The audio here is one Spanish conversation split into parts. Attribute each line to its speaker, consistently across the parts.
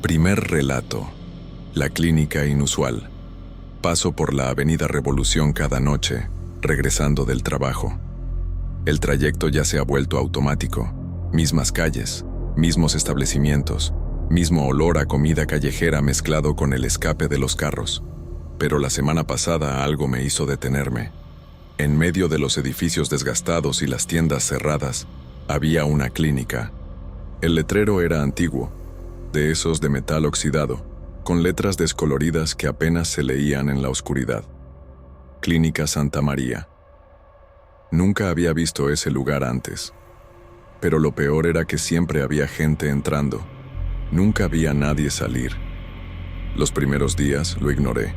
Speaker 1: Primer relato. La clínica inusual. Paso por la Avenida Revolución cada noche, regresando del trabajo. El trayecto ya se ha vuelto automático. Mismas calles, mismos establecimientos, mismo olor a comida callejera mezclado con el escape de los carros. Pero la semana pasada algo me hizo detenerme. En medio de los edificios desgastados y las tiendas cerradas, había una clínica. El letrero era antiguo, de esos de metal oxidado, con letras descoloridas que apenas se leían en la oscuridad. Clínica Santa María. Nunca había visto ese lugar antes. Pero lo peor era que siempre había gente entrando. Nunca había nadie salir. Los primeros días lo ignoré.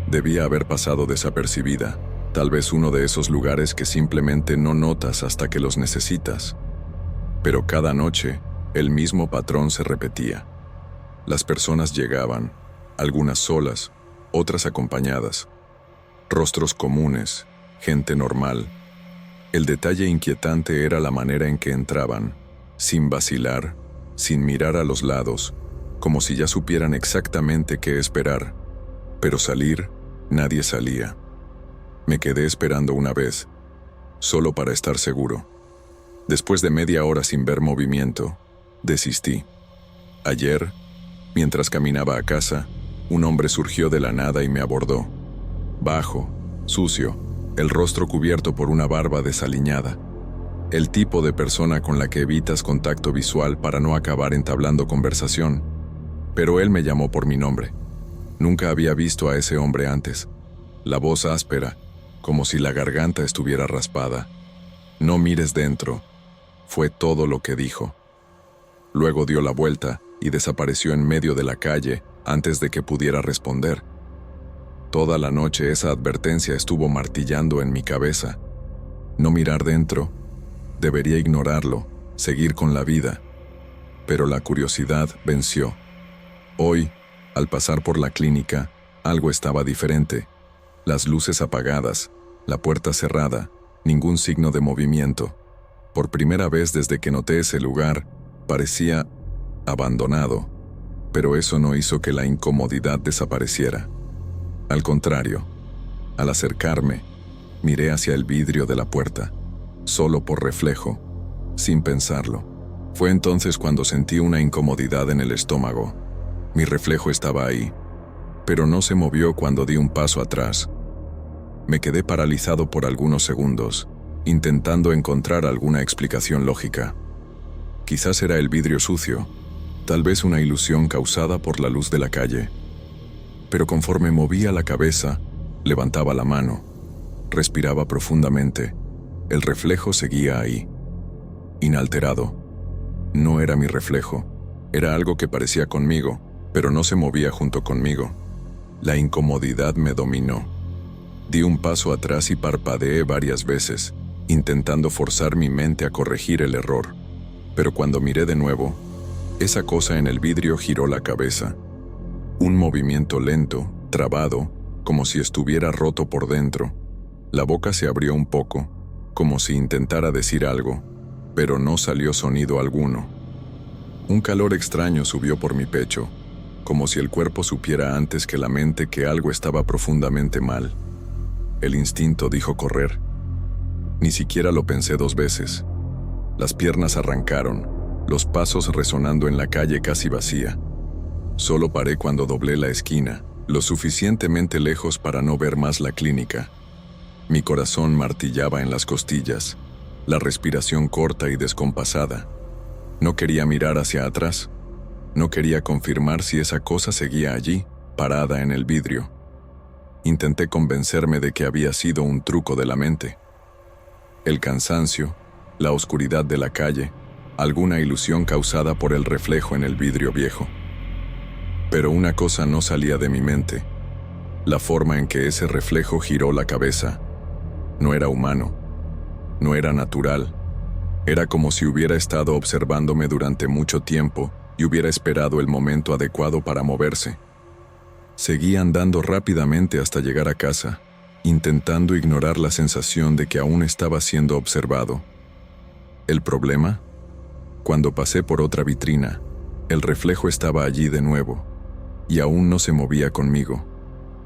Speaker 1: Debía haber pasado desapercibida, tal vez uno de esos lugares que simplemente no notas hasta que los necesitas. Pero cada noche, el mismo patrón se repetía. Las personas llegaban, algunas solas, otras acompañadas. Rostros comunes, gente normal. El detalle inquietante era la manera en que entraban, sin vacilar, sin mirar a los lados, como si ya supieran exactamente qué esperar. Pero salir, nadie salía. Me quedé esperando una vez, solo para estar seguro. Después de media hora sin ver movimiento, desistí. Ayer, mientras caminaba a casa, un hombre surgió de la nada y me abordó. Bajo, sucio, el rostro cubierto por una barba desaliñada. El tipo de persona con la que evitas contacto visual para no acabar entablando conversación. Pero él me llamó por mi nombre. Nunca había visto a ese hombre antes. La voz áspera, como si la garganta estuviera raspada. No mires dentro. Fue todo lo que dijo. Luego dio la vuelta y desapareció en medio de la calle antes de que pudiera responder. Toda la noche esa advertencia estuvo martillando en mi cabeza. No mirar dentro. Debería ignorarlo, seguir con la vida. Pero la curiosidad venció. Hoy, al pasar por la clínica, algo estaba diferente. Las luces apagadas, la puerta cerrada, ningún signo de movimiento. Por primera vez desde que noté ese lugar, parecía abandonado, pero eso no hizo que la incomodidad desapareciera. Al contrario, al acercarme, miré hacia el vidrio de la puerta, solo por reflejo, sin pensarlo. Fue entonces cuando sentí una incomodidad en el estómago. Mi reflejo estaba ahí, pero no se movió cuando di un paso atrás. Me quedé paralizado por algunos segundos, intentando encontrar alguna explicación lógica. Quizás era el vidrio sucio, tal vez una ilusión causada por la luz de la calle. Pero conforme movía la cabeza, levantaba la mano, respiraba profundamente, el reflejo seguía ahí, inalterado. No era mi reflejo, era algo que parecía conmigo, pero no se movía junto conmigo. La incomodidad me dominó. Di un paso atrás y parpadeé varias veces, intentando forzar mi mente a corregir el error. Pero cuando miré de nuevo, esa cosa en el vidrio giró la cabeza. Un movimiento lento, trabado, como si estuviera roto por dentro. La boca se abrió un poco, como si intentara decir algo, pero no salió sonido alguno. Un calor extraño subió por mi pecho, como si el cuerpo supiera antes que la mente que algo estaba profundamente mal. El instinto dijo correr. Ni siquiera lo pensé 2 veces. Las piernas arrancaron, los pasos resonando en la calle casi vacía. Solo paré cuando doblé la esquina, lo suficientemente lejos para no ver más la clínica. Mi corazón martillaba en las costillas, la respiración corta y descompasada. No quería mirar hacia atrás. No quería confirmar si esa cosa seguía allí, parada en el vidrio. Intenté convencerme de que había sido un truco de la mente. El cansancio, la oscuridad de la calle, alguna ilusión causada por el reflejo en el vidrio viejo. Pero una cosa no salía de mi mente. La forma en que ese reflejo giró la cabeza. No era humano. No era natural. Era como si hubiera estado observándome durante mucho tiempo y hubiera esperado el momento adecuado para moverse. Seguí andando rápidamente hasta llegar a casa, intentando ignorar la sensación de que aún estaba siendo observado. ¿El problema? Cuando pasé por otra vitrina, El reflejo estaba allí de nuevo, y aún no se movía conmigo.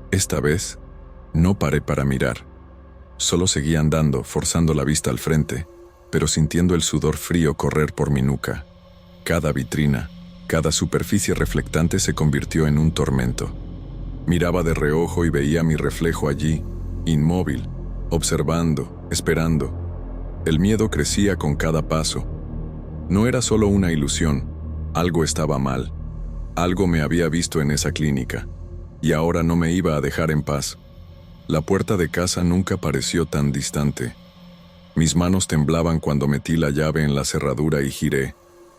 Speaker 1: Esta vez, no paré para mirar. Solo seguí andando, forzando la vista al frente, pero sintiendo el sudor frío correr por mi nuca. Cada vitrina, cada superficie reflectante se convirtió en un tormento. Miraba de reojo y veía mi reflejo allí, inmóvil, observando, esperando. El miedo crecía con cada paso. No era solo una ilusión, algo estaba mal. Algo me había visto en esa clínica, y ahora no me iba a dejar en paz. La puerta de casa nunca pareció tan distante. Mis manos temblaban cuando metí la llave en la cerradura y giré,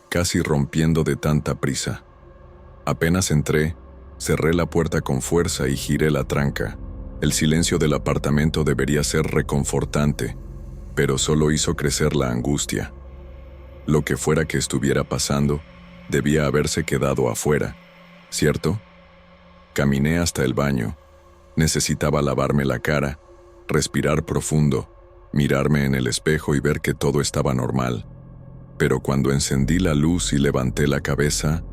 Speaker 1: casi rompiendo de tanta prisa. Apenas entré, cerré la puerta con fuerza y giré la tranca. El silencio del apartamento debería ser reconfortante, pero solo hizo crecer la angustia. Lo que fuera que estuviera pasando, debía haberse quedado afuera, ¿cierto? Caminé hasta el baño. Necesitaba lavarme la cara, respirar profundo, mirarme en el espejo y ver que todo estaba normal. Pero cuando encendí la luz y levanté la cabeza,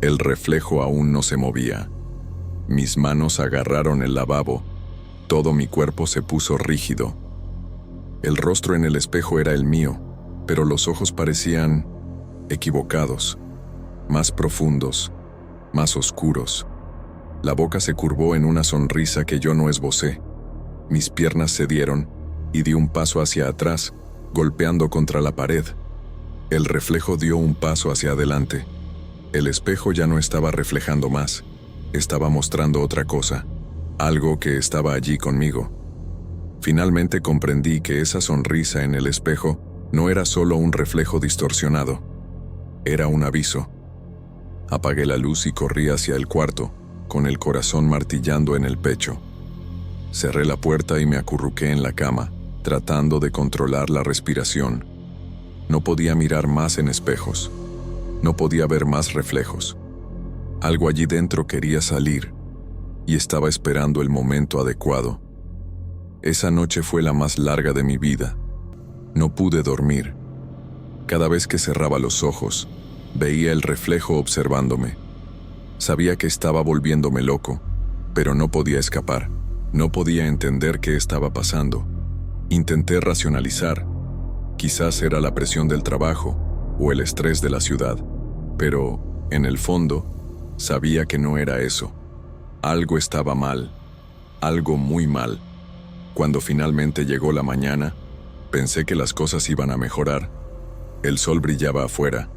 Speaker 1: el reflejo aún no se movía. Mis manos agarraron el lavabo. Todo mi cuerpo se puso rígido. El rostro en el espejo era el mío, pero los ojos parecían equivocados, más profundos, más oscuros. La boca se curvó en una sonrisa que yo no esbocé. Mis piernas cedieron y di un paso hacia atrás, golpeando contra la pared. El reflejo dio un paso hacia adelante. El espejo ya no estaba reflejando más, estaba mostrando otra cosa, algo que estaba allí conmigo. Finalmente comprendí que esa sonrisa en el espejo no era solo un reflejo distorsionado, era un aviso. Apagué la luz y corrí hacia el cuarto, con el corazón martillando en el pecho. Cerré la puerta y me acurruqué en la cama, tratando de controlar la respiración. No podía mirar más en espejos. No podía ver más reflejos. Algo allí dentro quería salir, y estaba esperando el momento adecuado. Esa noche fue la más larga de mi vida. No pude dormir. Cada vez que cerraba los ojos, veía el reflejo observándome. Sabía que estaba volviéndome loco, pero no podía escapar. No podía entender qué estaba pasando. Intenté racionalizar. Quizás era la presión del trabajo o el estrés de la ciudad, pero, en el fondo, sabía que no era eso. Algo estaba mal, algo muy mal. Cuando finalmente llegó la mañana, pensé que las cosas iban a mejorar. El sol brillaba afuera,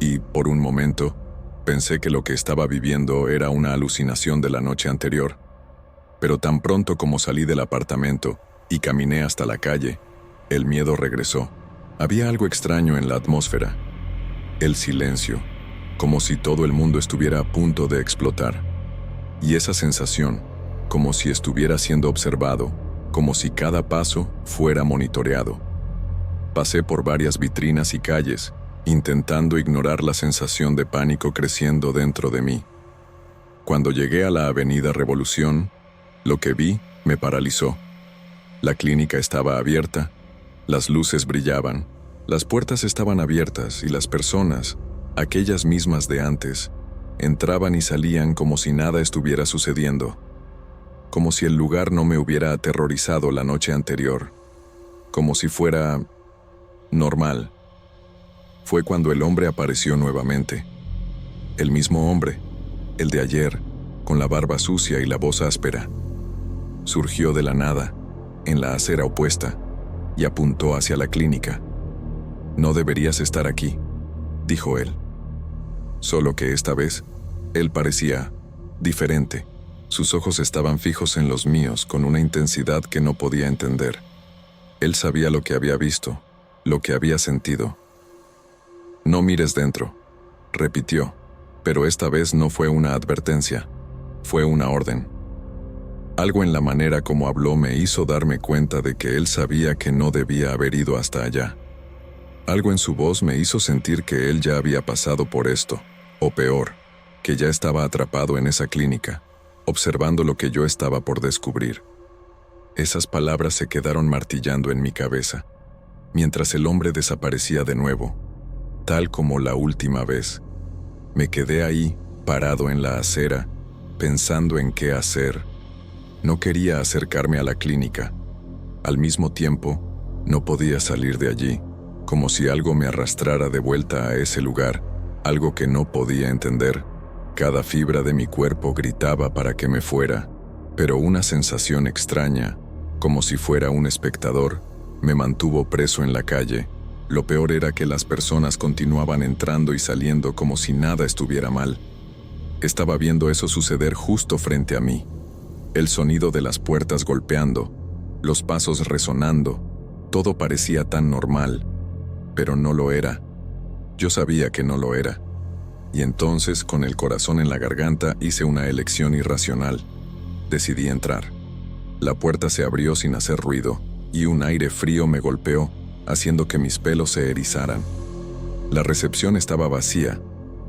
Speaker 1: y, por un momento, pensé que lo que estaba viviendo era una alucinación de la noche anterior. Pero tan pronto como salí del apartamento y caminé hasta la calle, el miedo regresó. Había algo extraño en la atmósfera. El silencio, como si todo el mundo estuviera a punto de explotar. Y esa sensación, como si estuviera siendo observado, como si cada paso fuera monitoreado. Pasé por varias vitrinas y calles, intentando ignorar la sensación de pánico creciendo dentro de mí. Cuando llegué a la Avenida Revolución, lo que vi me paralizó. La clínica estaba abierta, las luces brillaban, las puertas estaban abiertas y las personas, aquellas mismas de antes, entraban y salían como si nada estuviera sucediendo, como si el lugar no me hubiera aterrorizado la noche anterior, como si fuera normal. Fue cuando el hombre apareció nuevamente. El mismo hombre, el de ayer, con la barba sucia y la voz áspera. Surgió de la nada, en la acera opuesta, y apuntó hacia la clínica. «No deberías estar aquí», dijo él. Solo que esta vez, él parecía diferente. Sus ojos estaban fijos en los míos con una intensidad que no podía entender. Él sabía lo que había visto, lo que había sentido. «No mires dentro», repitió, pero esta vez no fue una advertencia, fue una orden. Algo en la manera como habló me hizo darme cuenta de que él sabía que no debía haber ido hasta allá. Algo en su voz me hizo sentir que él ya había pasado por esto, o peor, que ya estaba atrapado en esa clínica, observando lo que yo estaba por descubrir. Esas palabras se quedaron martillando en mi cabeza, mientras el hombre desaparecía de nuevo, tal como la última vez. Me quedé ahí, parado en la acera, pensando en qué hacer. No quería acercarme a la clínica. Al mismo tiempo, no podía salir de allí, como si algo me arrastrara de vuelta a ese lugar, algo que no podía entender. Cada fibra de mi cuerpo gritaba para que me fuera, pero una sensación extraña, como si fuera un espectador, me mantuvo preso en la calle. Lo peor era que las personas continuaban entrando y saliendo como si nada estuviera mal. Estaba viendo eso suceder justo frente a mí. El sonido de las puertas golpeando, los pasos resonando, todo parecía tan normal, pero no lo era. Yo sabía que no lo era. Y entonces, con el corazón en la garganta, hice una elección irracional. Decidí entrar. La puerta se abrió sin hacer ruido, y un aire frío me golpeó, haciendo que mis pelos se erizaran. La recepción estaba vacía,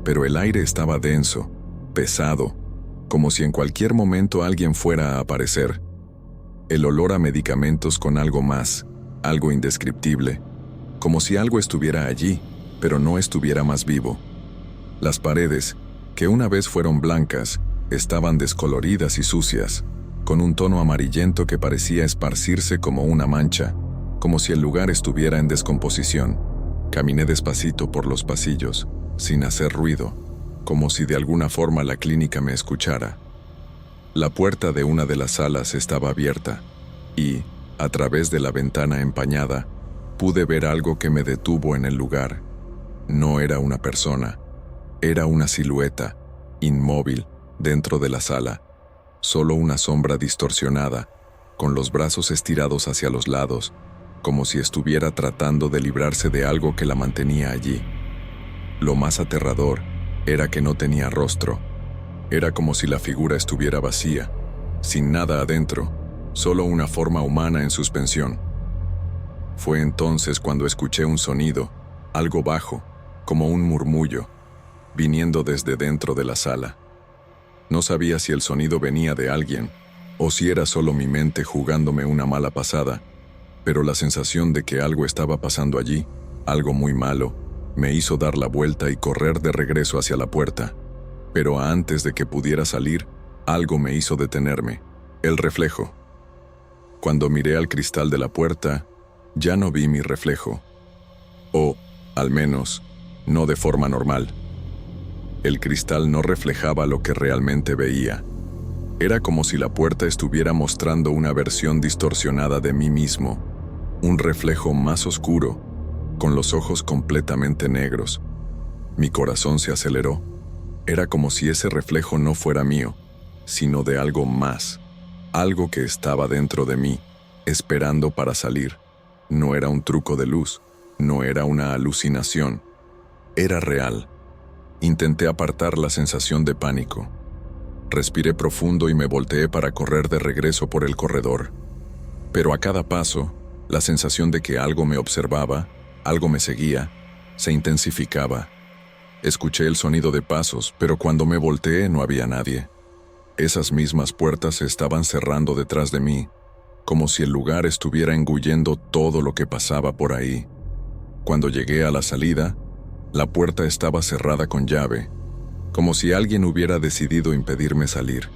Speaker 1: pero el aire estaba denso, pesado, como si en cualquier momento alguien fuera a aparecer. El olor a medicamentos con algo más, algo indescriptible, como si algo estuviera allí, pero no estuviera más vivo. Las paredes, que una vez fueron blancas, estaban descoloridas y sucias, con un tono amarillento que parecía esparcirse como una mancha, como si el lugar estuviera en descomposición. Caminé despacito por los pasillos, sin hacer ruido, como si de alguna forma la clínica me escuchara. La puerta de una de las salas estaba abierta, y, a través de la ventana empañada, pude ver algo que me detuvo en el lugar. No era una persona, era una silueta, inmóvil, dentro de la sala, solo una sombra distorsionada, con los brazos estirados hacia los lados, como si estuviera tratando de librarse de algo que la mantenía allí. Lo más aterrador era que no tenía rostro. Era como si la figura estuviera vacía, sin nada adentro, solo una forma humana en suspensión. Fue entonces cuando escuché un sonido, algo bajo, como un murmullo, viniendo desde dentro de la sala. No sabía si el sonido venía de alguien, o si era solo mi mente jugándome una mala pasada, pero la sensación de que algo estaba pasando allí, algo muy malo, me hizo dar la vuelta y correr de regreso hacia la puerta. Pero antes de que pudiera salir, algo me hizo detenerme: el reflejo. Cuando miré al cristal de la puerta, ya no vi mi reflejo. O, al menos, no de forma normal. El cristal no reflejaba lo que realmente veía. Era como si la puerta estuviera mostrando una versión distorsionada de mí mismo, un reflejo más oscuro, con los ojos completamente negros. Mi corazón se aceleró. Era como si ese reflejo no fuera mío, sino de algo más, algo que estaba dentro de mí, esperando para salir. No era un truco de luz, no era una alucinación, era real. Intenté apartar la sensación de pánico. Respiré profundo y me volteé para correr de regreso por el corredor. Pero a cada paso, la sensación de que algo me observaba, algo me seguía, se intensificaba. Escuché el sonido de pasos, pero cuando me volteé no había nadie. Esas mismas puertas se estaban cerrando detrás de mí, como si el lugar estuviera engullendo todo lo que pasaba por ahí. Cuando llegué a la salida, la puerta estaba cerrada con llave, como si alguien hubiera decidido impedirme salir.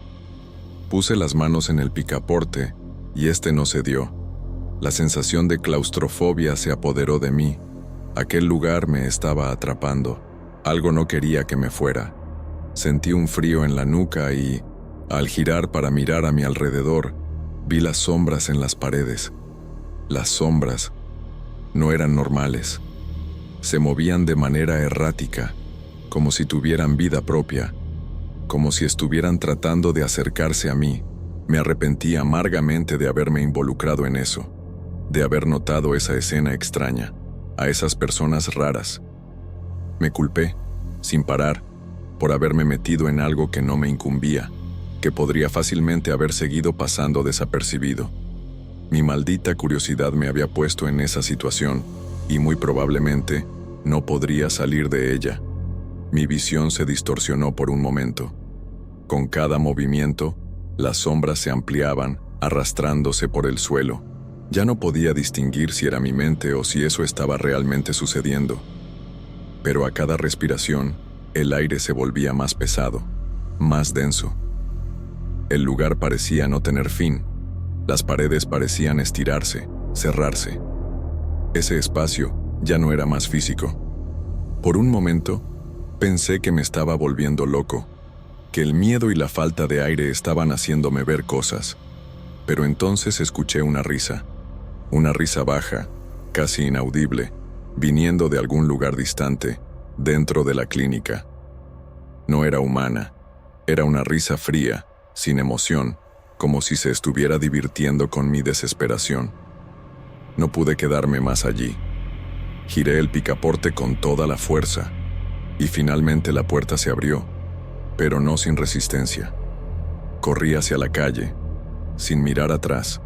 Speaker 1: Puse las manos en el picaporte y este no cedió. La sensación de claustrofobia se apoderó de mí. Aquel lugar me estaba atrapando. Algo no quería que me fuera. Sentí un frío en la nuca y, al girar para mirar a mi alrededor, vi las sombras en las paredes. Las sombras no eran normales. Se movían de manera errática, como si tuvieran vida propia, como si estuvieran tratando de acercarse a mí. Me arrepentí amargamente de haberme involucrado en eso, de haber notado esa escena extraña, a esas personas raras. Me culpé, sin parar, por haberme metido en algo que no me incumbía, que podría fácilmente haber seguido pasando desapercibido. Mi maldita curiosidad me había puesto en esa situación, y muy probablemente no podría salir de ella. Mi visión se distorsionó por un momento. Con cada movimiento, las sombras se ampliaban, arrastrándose por el suelo. Ya no podía distinguir si era mi mente o si eso estaba realmente sucediendo. Pero a cada respiración, El aire se volvía más pesado, más denso. El lugar parecía no tener fin. Las paredes parecían estirarse, cerrarse. Ese espacio ya no era más físico. Por un momento, pensé que me estaba volviendo loco, que el miedo y la falta de aire estaban haciéndome ver cosas. Pero entonces escuché una risa baja, casi inaudible, viniendo de algún lugar distante, dentro de la clínica. No era humana, era una risa fría, sin emoción, como si se estuviera divirtiendo con mi desesperación. No pude quedarme más allí. Giré el picaporte con toda la fuerza, y finalmente la puerta se abrió, pero no sin resistencia. Corrí hacia la calle, sin mirar atrás.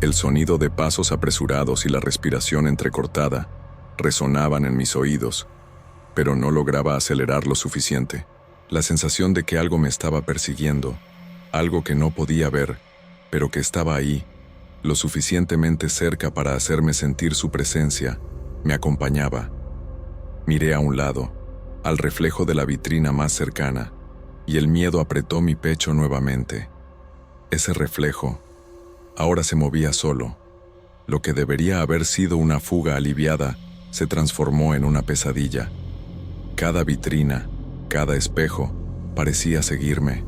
Speaker 1: El sonido de pasos apresurados y la respiración entrecortada resonaban en mis oídos, pero no lograba acelerar lo suficiente. La sensación de que algo me estaba persiguiendo, algo que no podía ver, pero que estaba ahí, lo suficientemente cerca para hacerme sentir su presencia, me acompañaba. Miré a un lado, al reflejo de la vitrina más cercana, y el miedo apretó mi pecho nuevamente. Ese reflejo ahora se movía solo. Lo que debería haber sido una fuga aliviada se transformó en una pesadilla. Cada vitrina, cada espejo, parecía seguirme.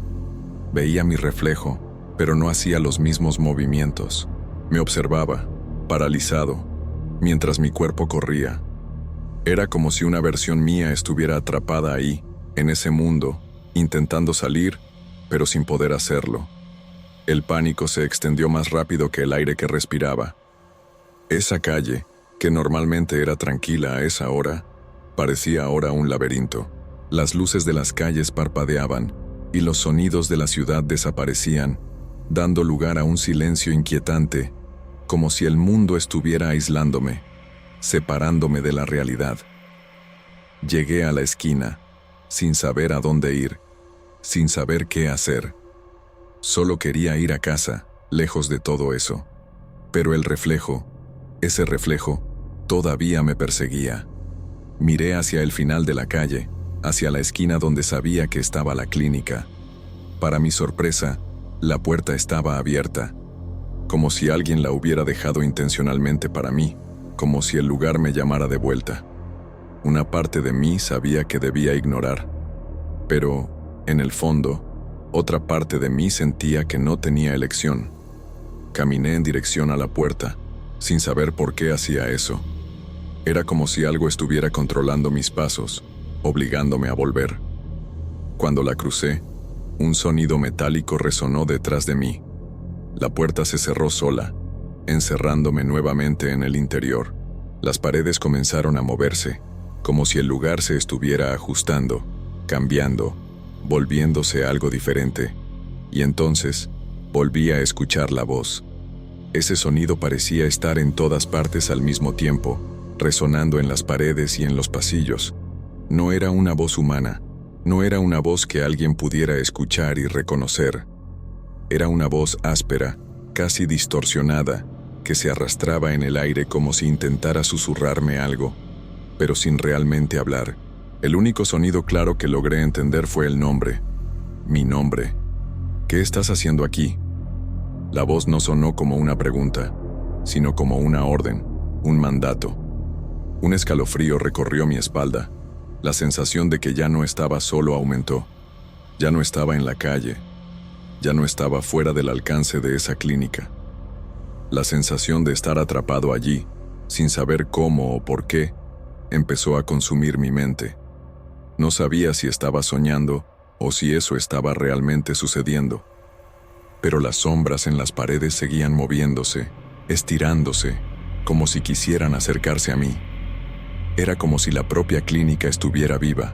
Speaker 1: Veía mi reflejo, pero no hacía los mismos movimientos. Me observaba, paralizado, mientras mi cuerpo corría. Era como si una versión mía estuviera atrapada ahí, en ese mundo, intentando salir, pero sin poder hacerlo. El pánico se extendió más rápido que el aire que respiraba. Esa calle, que normalmente era tranquila a esa hora, parecía ahora un laberinto. Las luces de las calles parpadeaban y los sonidos de la ciudad desaparecían, dando lugar a un silencio inquietante, como si el mundo estuviera aislándome, separándome de la realidad. Llegué a la esquina, sin saber a dónde ir, sin saber qué hacer. Solo quería ir a casa, lejos de todo eso. Pero el reflejo, ese reflejo, todavía me perseguía. Miré hacia el final de la calle, hacia la esquina donde sabía que estaba la clínica. Para mi sorpresa, la puerta estaba abierta, como si alguien la hubiera dejado intencionalmente para mí, como si el lugar me llamara de vuelta. Una parte de mí sabía que debía ignorar, pero, en el fondo, otra parte de mí sentía que no tenía elección. Caminé en dirección a la puerta, sin saber por qué hacía eso. Era como si algo estuviera controlando mis pasos, obligándome a volver. Cuando la crucé, un sonido metálico resonó detrás de mí. La puerta se cerró sola, encerrándome nuevamente en el interior. Las paredes comenzaron a moverse, como si el lugar se estuviera ajustando, cambiando, volviéndose algo diferente. Y entonces, volví a escuchar la voz. Ese sonido parecía estar en todas partes al mismo tiempo, resonando en las paredes y en los pasillos. No era una voz humana, no era una voz que alguien pudiera escuchar y reconocer. Era una voz áspera, casi distorsionada, que se arrastraba en el aire como si intentara susurrarme algo, pero sin realmente hablar. El único sonido claro que logré entender fue el nombre. Mi nombre. ¿Qué estás haciendo aquí? La voz no sonó como una pregunta, sino como una orden, un mandato. Un escalofrío recorrió mi espalda. La sensación de que ya no estaba solo aumentó. Ya no estaba en la calle. Ya no estaba fuera del alcance de esa clínica. La sensación de estar atrapado allí, sin saber cómo o por qué, empezó a consumir mi mente. No sabía si estaba soñando o si eso estaba realmente sucediendo. Pero las sombras en las paredes seguían moviéndose, estirándose, como si quisieran acercarse a mí. Era como si la propia clínica estuviera viva,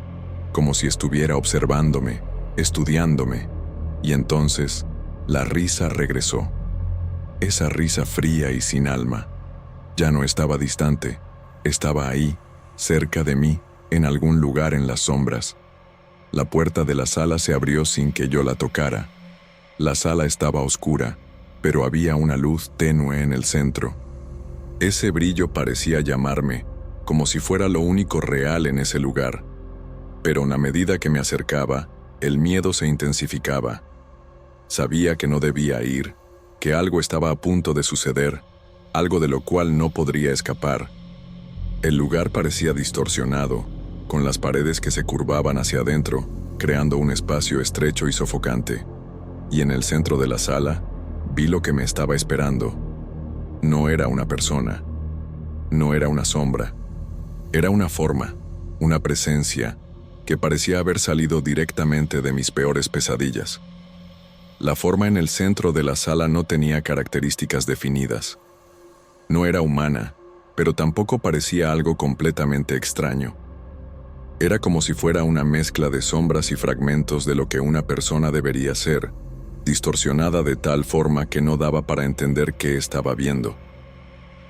Speaker 1: como si estuviera observándome, estudiándome. Y entonces, la risa regresó. Esa risa fría y sin alma. Ya no estaba distante, estaba ahí, cerca de mí, en algún lugar en las sombras. La puerta de la sala se abrió sin que yo la tocara. La sala estaba oscura, pero había una luz tenue en el centro. Ese brillo parecía llamarme, como si fuera lo único real en ese lugar. Pero a medida que me acercaba, el miedo se intensificaba. Sabía que no debía ir, que algo estaba a punto de suceder, algo de lo cual no podría escapar. El lugar parecía distorsionado, con las paredes que se curvaban hacia adentro, creando un espacio estrecho y sofocante. Y en el centro de la sala, vi lo que me estaba esperando. No era una persona, no era una sombra, era una forma, una presencia que parecía haber salido directamente de mis peores pesadillas. La forma en el centro de la sala no tenía características definidas. No era humana, pero tampoco parecía algo completamente extraño. Era como si fuera una mezcla de sombras y fragmentos de lo que una persona debería ser, distorsionada de tal forma que no daba para entender qué estaba viendo.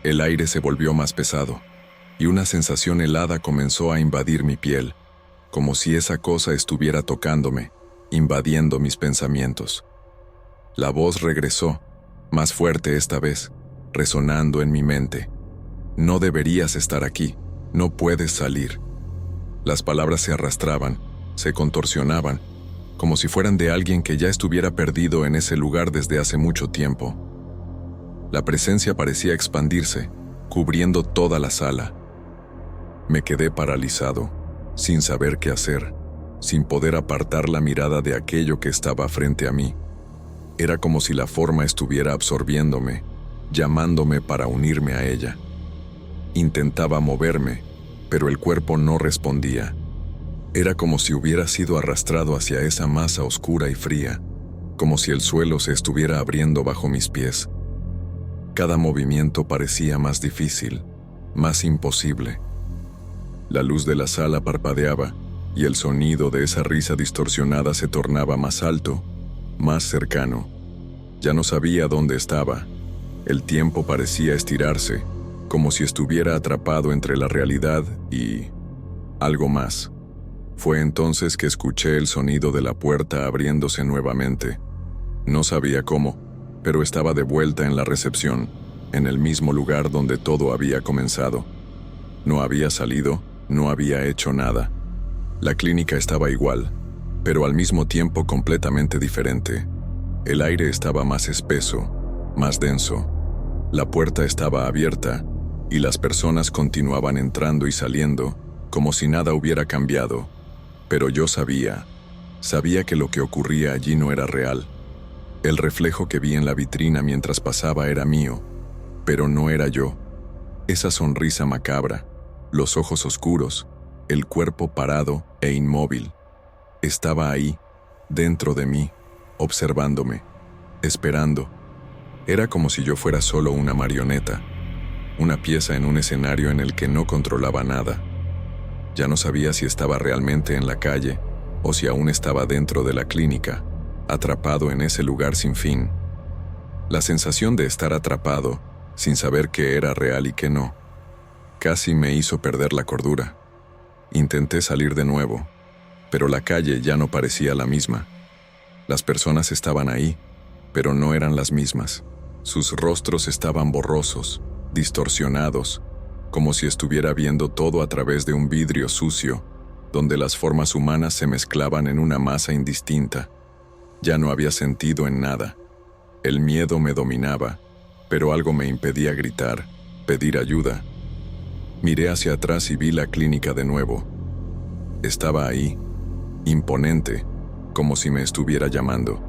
Speaker 1: El aire se volvió más pesado, y una sensación helada comenzó a invadir mi piel, como si esa cosa estuviera tocándome, invadiendo mis pensamientos. La voz regresó, más fuerte esta vez, resonando en mi mente. No deberías estar aquí, no puedes salir. Las palabras se arrastraban, se contorsionaban, como si fueran de alguien que ya estuviera perdido en ese lugar desde hace mucho tiempo. La presencia parecía expandirse, cubriendo toda la sala. Me quedé paralizado, sin saber qué hacer, sin poder apartar la mirada de aquello que estaba frente a mí. Era como si la forma estuviera absorbiéndome, llamándome para unirme a ella. Intentaba moverme, pero el cuerpo no respondía. Era como si hubiera sido arrastrado hacia esa masa oscura y fría, como si el suelo se estuviera abriendo bajo mis pies. Cada movimiento parecía más difícil, más imposible. La luz de la sala parpadeaba, y el sonido de esa risa distorsionada se tornaba más alto, más cercano. Ya no sabía dónde estaba. El tiempo parecía estirarse, como si estuviera atrapado entre la realidad y algo más. Fue entonces que escuché el sonido de la puerta abriéndose nuevamente. No sabía cómo, pero estaba de vuelta en la recepción, en el mismo lugar donde todo había comenzado. No había salido, no había hecho nada. La clínica estaba igual, pero al mismo tiempo completamente diferente. El aire estaba más espeso, más denso. La puerta estaba abierta, y las personas continuaban entrando y saliendo, como si nada hubiera cambiado. Pero yo sabía que lo que ocurría allí no era real. El reflejo que vi en la vitrina mientras pasaba era mío, pero no era yo. Esa sonrisa macabra, los ojos oscuros, el cuerpo parado e inmóvil. Estaba ahí, dentro de mí, observándome, esperando. Era como si yo fuera solo una marioneta, una pieza en un escenario en el que no controlaba nada. Ya no sabía si estaba realmente en la calle o si aún estaba dentro de la clínica, atrapado en ese lugar sin fin. La sensación de estar atrapado, sin saber qué era real y qué no, casi me hizo perder la cordura. Intenté salir de nuevo, pero la calle ya no parecía la misma. Las personas estaban ahí, pero no eran las mismas. Sus rostros estaban borrosos, distorsionados, como si estuviera viendo todo a través de un vidrio sucio, donde las formas humanas se mezclaban en una masa indistinta. Ya no había sentido en nada. El miedo me dominaba, pero algo me impedía gritar, pedir ayuda. Miré hacia atrás y vi la clínica de nuevo. Estaba ahí, imponente, como si me estuviera llamando.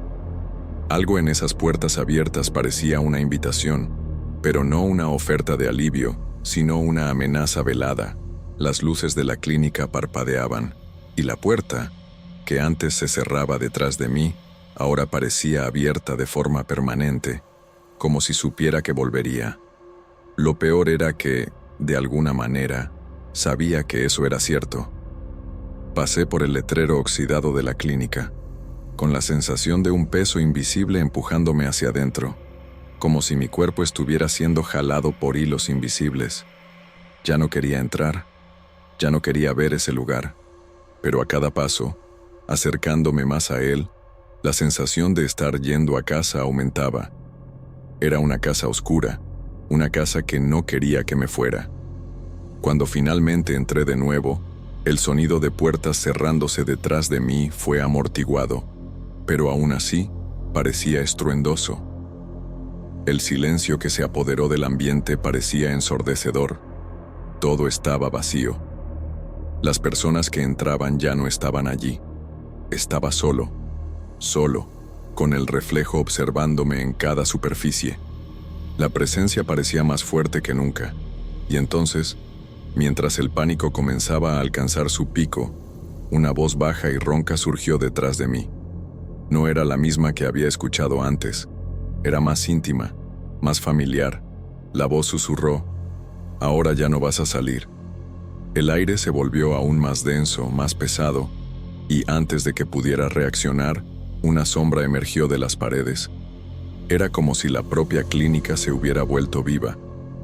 Speaker 1: Algo en esas puertas abiertas parecía una invitación, pero no una oferta de alivio, sino una amenaza velada. Las luces de la clínica parpadeaban, y la puerta, que antes se cerraba detrás de mí, ahora parecía abierta de forma permanente, como si supiera que volvería. Lo peor era que, de alguna manera, sabía que eso era cierto. Pasé por el letrero oxidado de la clínica, con la sensación de un peso invisible empujándome hacia adentro, como si mi cuerpo estuviera siendo jalado por hilos invisibles. Ya no quería entrar, ya no quería ver ese lugar, pero a cada paso, acercándome más a él, la sensación de estar yendo a casa aumentaba. Era una casa oscura, una casa que no quería que me fuera. Cuando finalmente entré de nuevo, El sonido de puertas cerrándose detrás de mí fue amortiguado, pero aún así parecía estruendoso. El silencio que se apoderó del ambiente parecía ensordecedor. Todo estaba vacío. Las personas que entraban ya no estaban allí. Estaba solo, con el reflejo observándome en cada superficie. La presencia parecía más fuerte que nunca, y entonces, mientras el pánico comenzaba a alcanzar su pico, una voz baja y ronca surgió detrás de mí. No era la misma que había escuchado antes. Era más íntima, más familiar. La voz susurró: «Ahora ya no vas a salir». El aire se volvió aún más denso, más pesado, y antes de que pudiera reaccionar, una sombra emergió de las paredes. Era como si la propia clínica se hubiera vuelto viva,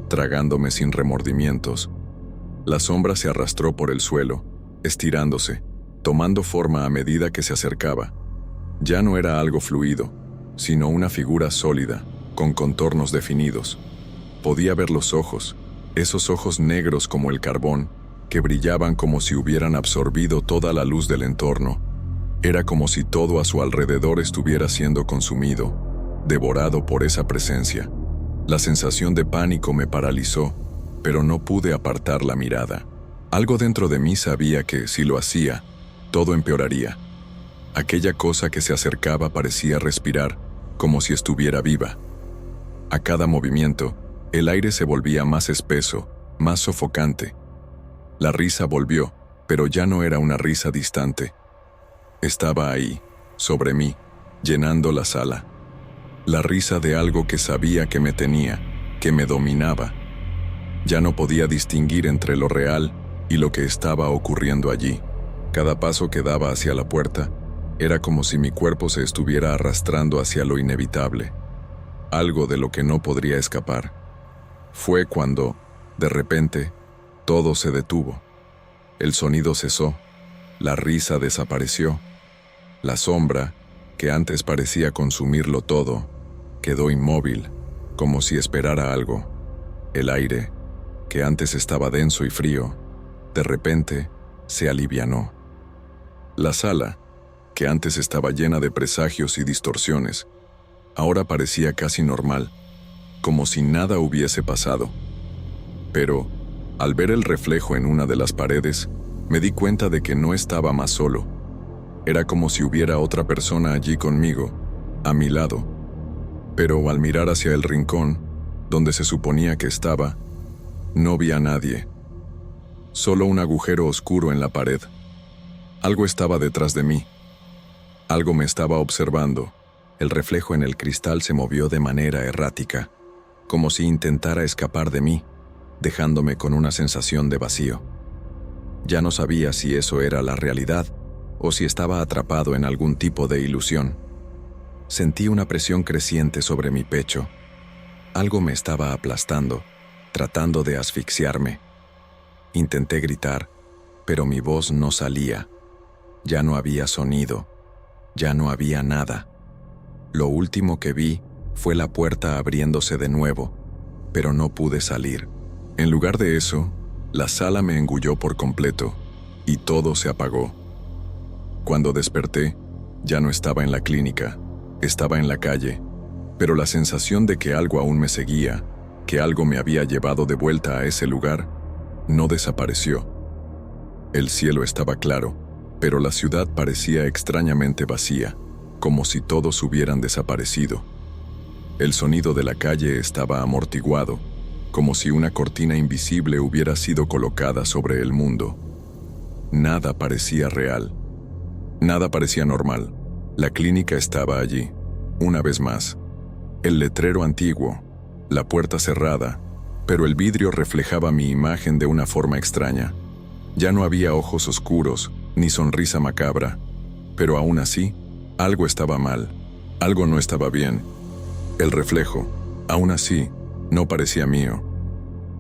Speaker 1: tragándome sin remordimientos. La sombra se arrastró por el suelo, estirándose, tomando forma a medida que se acercaba. Ya no era algo fluido, sino una figura sólida, con contornos definidos. Podía ver los ojos, esos ojos negros como el carbón, que brillaban como si hubieran absorbido toda la luz del entorno. Era como si todo a su alrededor estuviera siendo consumido, devorado por esa presencia. La sensación de pánico me paralizó, pero no pude apartar la mirada. Algo dentro de mí sabía que, si lo hacía, todo empeoraría. Aquella cosa que se acercaba parecía respirar, como si estuviera viva. A cada movimiento, el aire se volvía más espeso, más sofocante. La risa volvió, pero ya no era una risa distante. Estaba ahí, sobre mí, llenando la sala. La risa de algo que sabía que me tenía, que me dominaba. Ya no podía distinguir entre lo real y lo que estaba ocurriendo allí. Cada paso que daba hacia la puerta era como si mi cuerpo se estuviera arrastrando hacia lo inevitable, algo de lo que no podría escapar. Fue cuando, de repente, todo se detuvo. El sonido cesó, la risa desapareció. La sombra, que antes parecía consumirlo todo, quedó inmóvil, como si esperara algo. El aire, que antes estaba denso y frío, de repente se alivianó. La sala, que antes estaba llena de presagios y distorsiones, ahora parecía casi normal, como si nada hubiese pasado. Pero, al ver el reflejo en una de las paredes, me di cuenta de que no estaba más solo. Era como si hubiera otra persona allí conmigo, a mi lado. Pero al mirar hacia el rincón, donde se suponía que estaba, no vi a nadie. Solo un agujero oscuro en la pared. Algo estaba detrás de mí. Algo me estaba observando. El reflejo en el cristal se movió de manera errática, como si intentara escapar de mí, dejándome con una sensación de vacío. Ya no sabía si eso era la realidad o si estaba atrapado en algún tipo de ilusión. Sentí una presión creciente sobre mi pecho. Algo me estaba aplastando, tratando de asfixiarme. Intenté gritar, pero mi voz no salía. Ya no había sonido, ya no había nada. Lo último que vi fue la puerta abriéndose de nuevo, pero no pude salir. En lugar de eso, la sala me engulló por completo, y todo se apagó. Cuando desperté, ya no estaba en la clínica, estaba en la calle, pero la sensación de que algo aún me seguía, que algo me había llevado de vuelta a ese lugar, no desapareció. El cielo estaba claro, pero la ciudad parecía extrañamente vacía, como si todos hubieran desaparecido. El sonido de la calle estaba amortiguado, como si una cortina invisible hubiera sido colocada sobre el mundo. Nada parecía real. Nada parecía normal. La clínica estaba allí, una vez más. El letrero antiguo, la puerta cerrada, pero el vidrio reflejaba mi imagen de una forma extraña. Ya no había ojos oscuros, ni sonrisa macabra, pero aún así, algo estaba mal, algo no estaba bien. El reflejo, aún así, no parecía mío.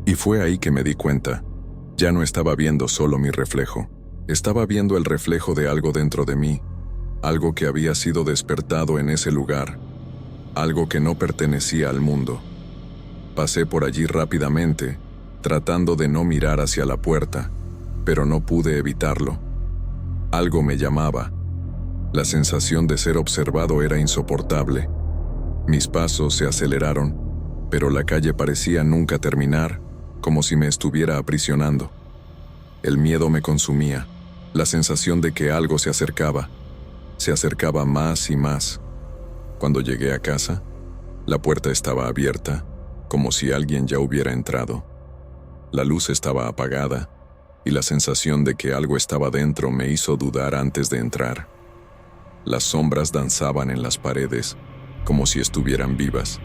Speaker 1: Y fue ahí que me di cuenta. Ya no estaba viendo solo mi reflejo. Estaba viendo el reflejo de algo dentro de mí, algo que había sido despertado en ese lugar, algo que no pertenecía al mundo. Pasé por allí rápidamente, tratando de no mirar hacia la puerta, pero no pude evitarlo. Algo me llamaba. La sensación de ser observado era insoportable. Mis pasos se aceleraron, pero la calle parecía nunca terminar, como si me estuviera aprisionando. El miedo me consumía, la sensación de que algo se acercaba más y más. Cuando llegué a casa, la puerta estaba abierta, como si alguien ya hubiera entrado. La luz estaba apagada, y la sensación de que algo estaba dentro me hizo dudar antes de entrar. Las sombras danzaban en las paredes, como si estuvieran vivas,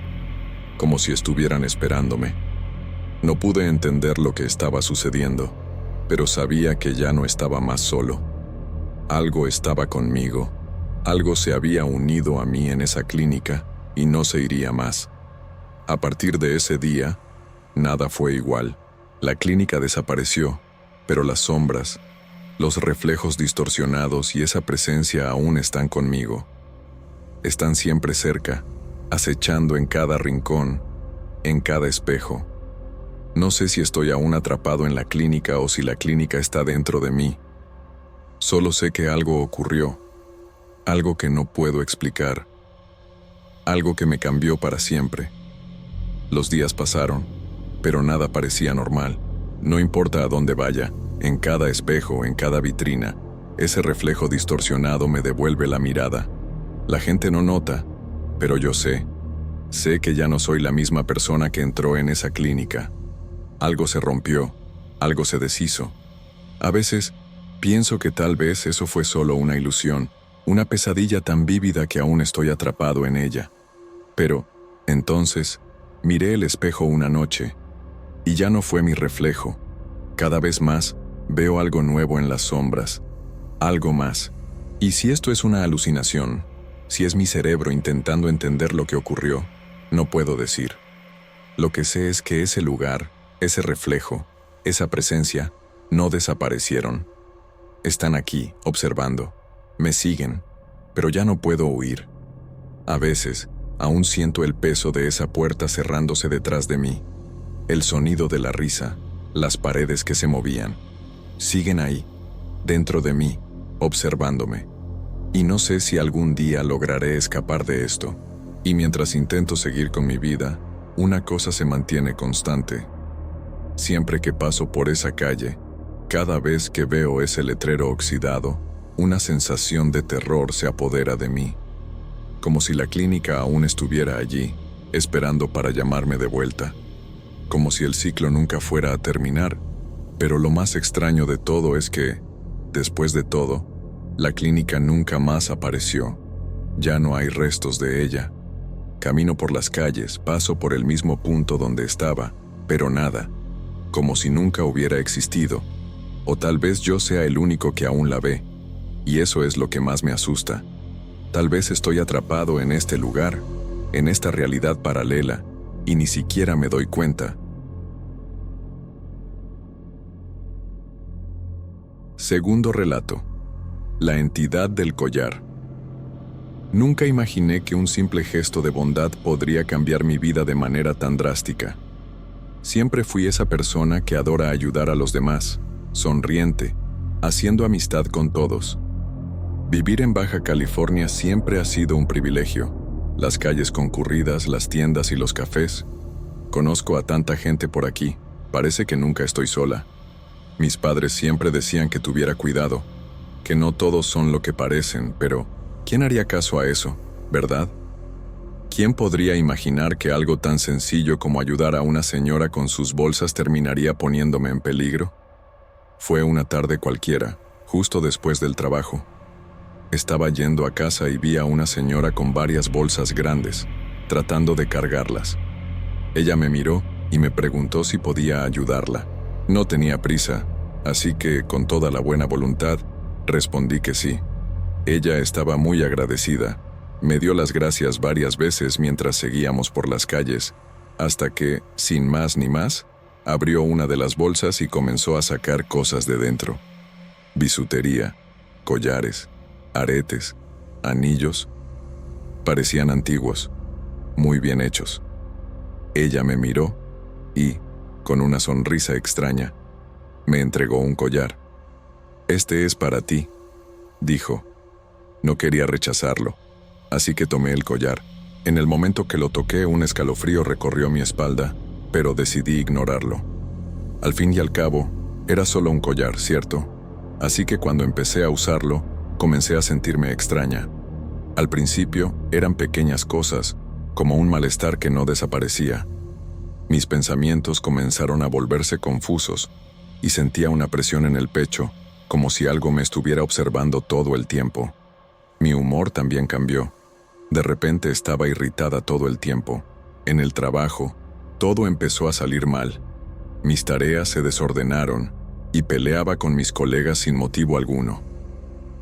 Speaker 1: como si estuvieran esperándome. No pude entender lo que estaba sucediendo, pero sabía que ya no estaba más solo. Algo estaba conmigo, algo se había unido a mí en esa clínica y no se iría más. A partir de ese día, nada fue igual. La clínica desapareció, pero las sombras, los reflejos distorsionados y esa presencia aún están conmigo. Están siempre cerca, acechando en cada rincón, en cada espejo. No sé si estoy aún atrapado en la clínica o si la clínica está dentro de mí. Solo sé que algo ocurrió, algo que no puedo explicar, algo que me cambió para siempre. Los días pasaron, pero nada parecía normal. No importa a dónde vaya, en cada espejo, en cada vitrina, ese reflejo distorsionado me devuelve la mirada. La gente no nota, pero yo sé que ya no soy la misma persona que entró en esa clínica. Algo se rompió, algo se deshizo. A veces, pienso que tal vez eso fue solo una ilusión, una pesadilla tan vívida que aún estoy atrapado en ella. Pero, entonces, miré el espejo una noche, y ya no fue mi reflejo. Cada vez más, veo algo nuevo en las sombras, algo más. Y si esto es una alucinación, si es mi cerebro intentando entender lo que ocurrió, no puedo decir. Lo que sé es que ese lugar, ese reflejo, esa presencia, no desaparecieron. Están aquí, observando. Me siguen, pero ya no puedo huir. A veces, aún siento el peso de esa puerta cerrándose detrás de mí. El sonido de la risa, las paredes que se movían. Siguen ahí, dentro de mí, observándome. Y no sé si algún día lograré escapar de esto. Y mientras intento seguir con mi vida, una cosa se mantiene constante. Siempre que paso por esa calle, cada vez que veo ese letrero oxidado, una sensación de terror se apodera de mí. Como si la clínica aún estuviera allí, esperando para llamarme de vuelta. Como si el ciclo nunca fuera a terminar. Pero lo más extraño de todo es que, después de todo, la clínica nunca más apareció. Ya no hay restos de ella. Camino por las calles, paso por el mismo punto donde estaba, pero nada. Como si nunca hubiera existido. O tal vez yo sea el único que aún la ve. Y eso es lo que más me asusta. Tal vez estoy atrapado en este lugar, en esta realidad paralela, y ni siquiera me doy cuenta. Segundo relato. La entidad del collar. Nunca imaginé que un simple gesto de bondad podría cambiar mi vida de manera tan drástica. Siempre fui esa persona que adora ayudar a los demás, sonriente, haciendo amistad con todos. Vivir en Baja California siempre ha sido un privilegio. Las calles concurridas, las tiendas y los cafés. Conozco a tanta gente por aquí, parece que nunca estoy sola. Mis padres siempre decían que tuviera cuidado, que no todos son lo que parecen, pero ¿quién haría caso a eso, verdad? ¿Quién podría imaginar que algo tan sencillo como ayudar a una señora con sus bolsas terminaría poniéndome en peligro? Fue una tarde cualquiera, justo después del trabajo. Estaba yendo a casa y vi a una señora con varias bolsas grandes, tratando de cargarlas. Ella me miró y me preguntó si podía ayudarla. No tenía prisa, así que, con toda la buena voluntad, respondí que sí. Ella estaba muy agradecida. Me dio las gracias varias veces mientras seguíamos por las calles, hasta que, sin más ni más, abrió una de las bolsas y comenzó a sacar cosas de dentro. Bisutería, collares, aretes, anillos. Parecían antiguos, muy bien hechos. Ella me miró y, con una sonrisa extraña, me entregó un collar. «Este es para ti», dijo. No quería rechazarlo, así que tomé el collar. En el momento que lo toqué, un escalofrío recorrió mi espalda, pero decidí ignorarlo. Al fin y al cabo, era solo un collar, ¿cierto? Así que cuando empecé a usarlo, comencé a sentirme extraña. Al principio, eran pequeñas cosas, como un malestar que no desaparecía. Mis pensamientos comenzaron a volverse confusos y sentía una presión en el pecho, como si algo me estuviera observando todo el tiempo. Mi humor también cambió. De repente estaba irritada todo el tiempo. En el trabajo, todo empezó a salir mal. Mis tareas se desordenaron y peleaba con mis colegas sin motivo alguno.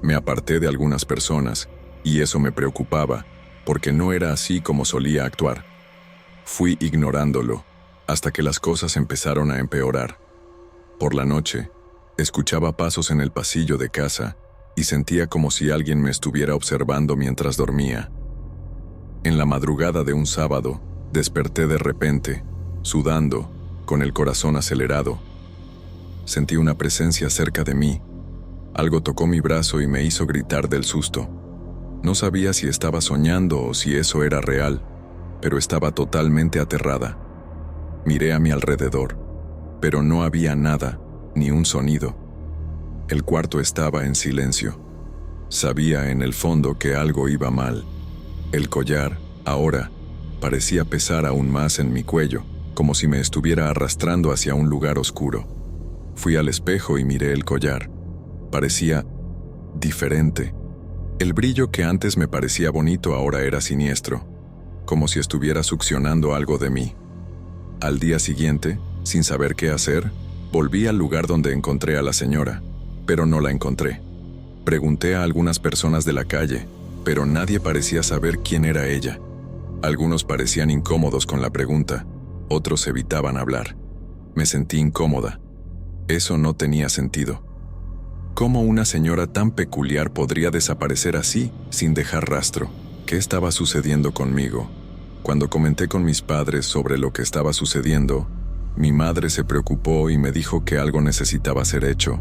Speaker 1: Me aparté de algunas personas y eso me preocupaba, porque no era así como solía actuar. Fui ignorándolo, hasta que las cosas empezaron a empeorar. Por la noche, escuchaba pasos en el pasillo de casa y sentía como si alguien me estuviera observando mientras dormía. En la madrugada de un sábado, desperté de repente, sudando, con el corazón acelerado. Sentí una presencia cerca de mí. Algo tocó mi brazo y me hizo gritar del susto. No sabía si estaba soñando o si eso era real, pero estaba totalmente aterrada. Miré a mi alrededor, pero no había nada, ni un sonido. El cuarto estaba en silencio. Sabía en el fondo que algo iba mal. El collar, ahora, parecía pesar aún más en mi cuello, como si me estuviera arrastrando hacia un lugar oscuro. Fui al espejo y miré el collar. Parecía diferente. El brillo que antes me parecía bonito ahora era siniestro, como si estuviera succionando algo de mí. Al día siguiente, sin saber qué hacer, volví al lugar donde encontré a la señora, pero no la encontré. Pregunté a algunas personas de la calle, pero nadie parecía saber quién era ella. Algunos parecían incómodos con la pregunta, otros evitaban hablar. Me sentí incómoda. Eso no tenía sentido. ¿Cómo una señora tan peculiar podría desaparecer así, sin dejar rastro? ¿Qué estaba sucediendo conmigo? Cuando comenté con mis padres sobre lo que estaba sucediendo, mi madre se preocupó y me dijo que algo necesitaba ser hecho.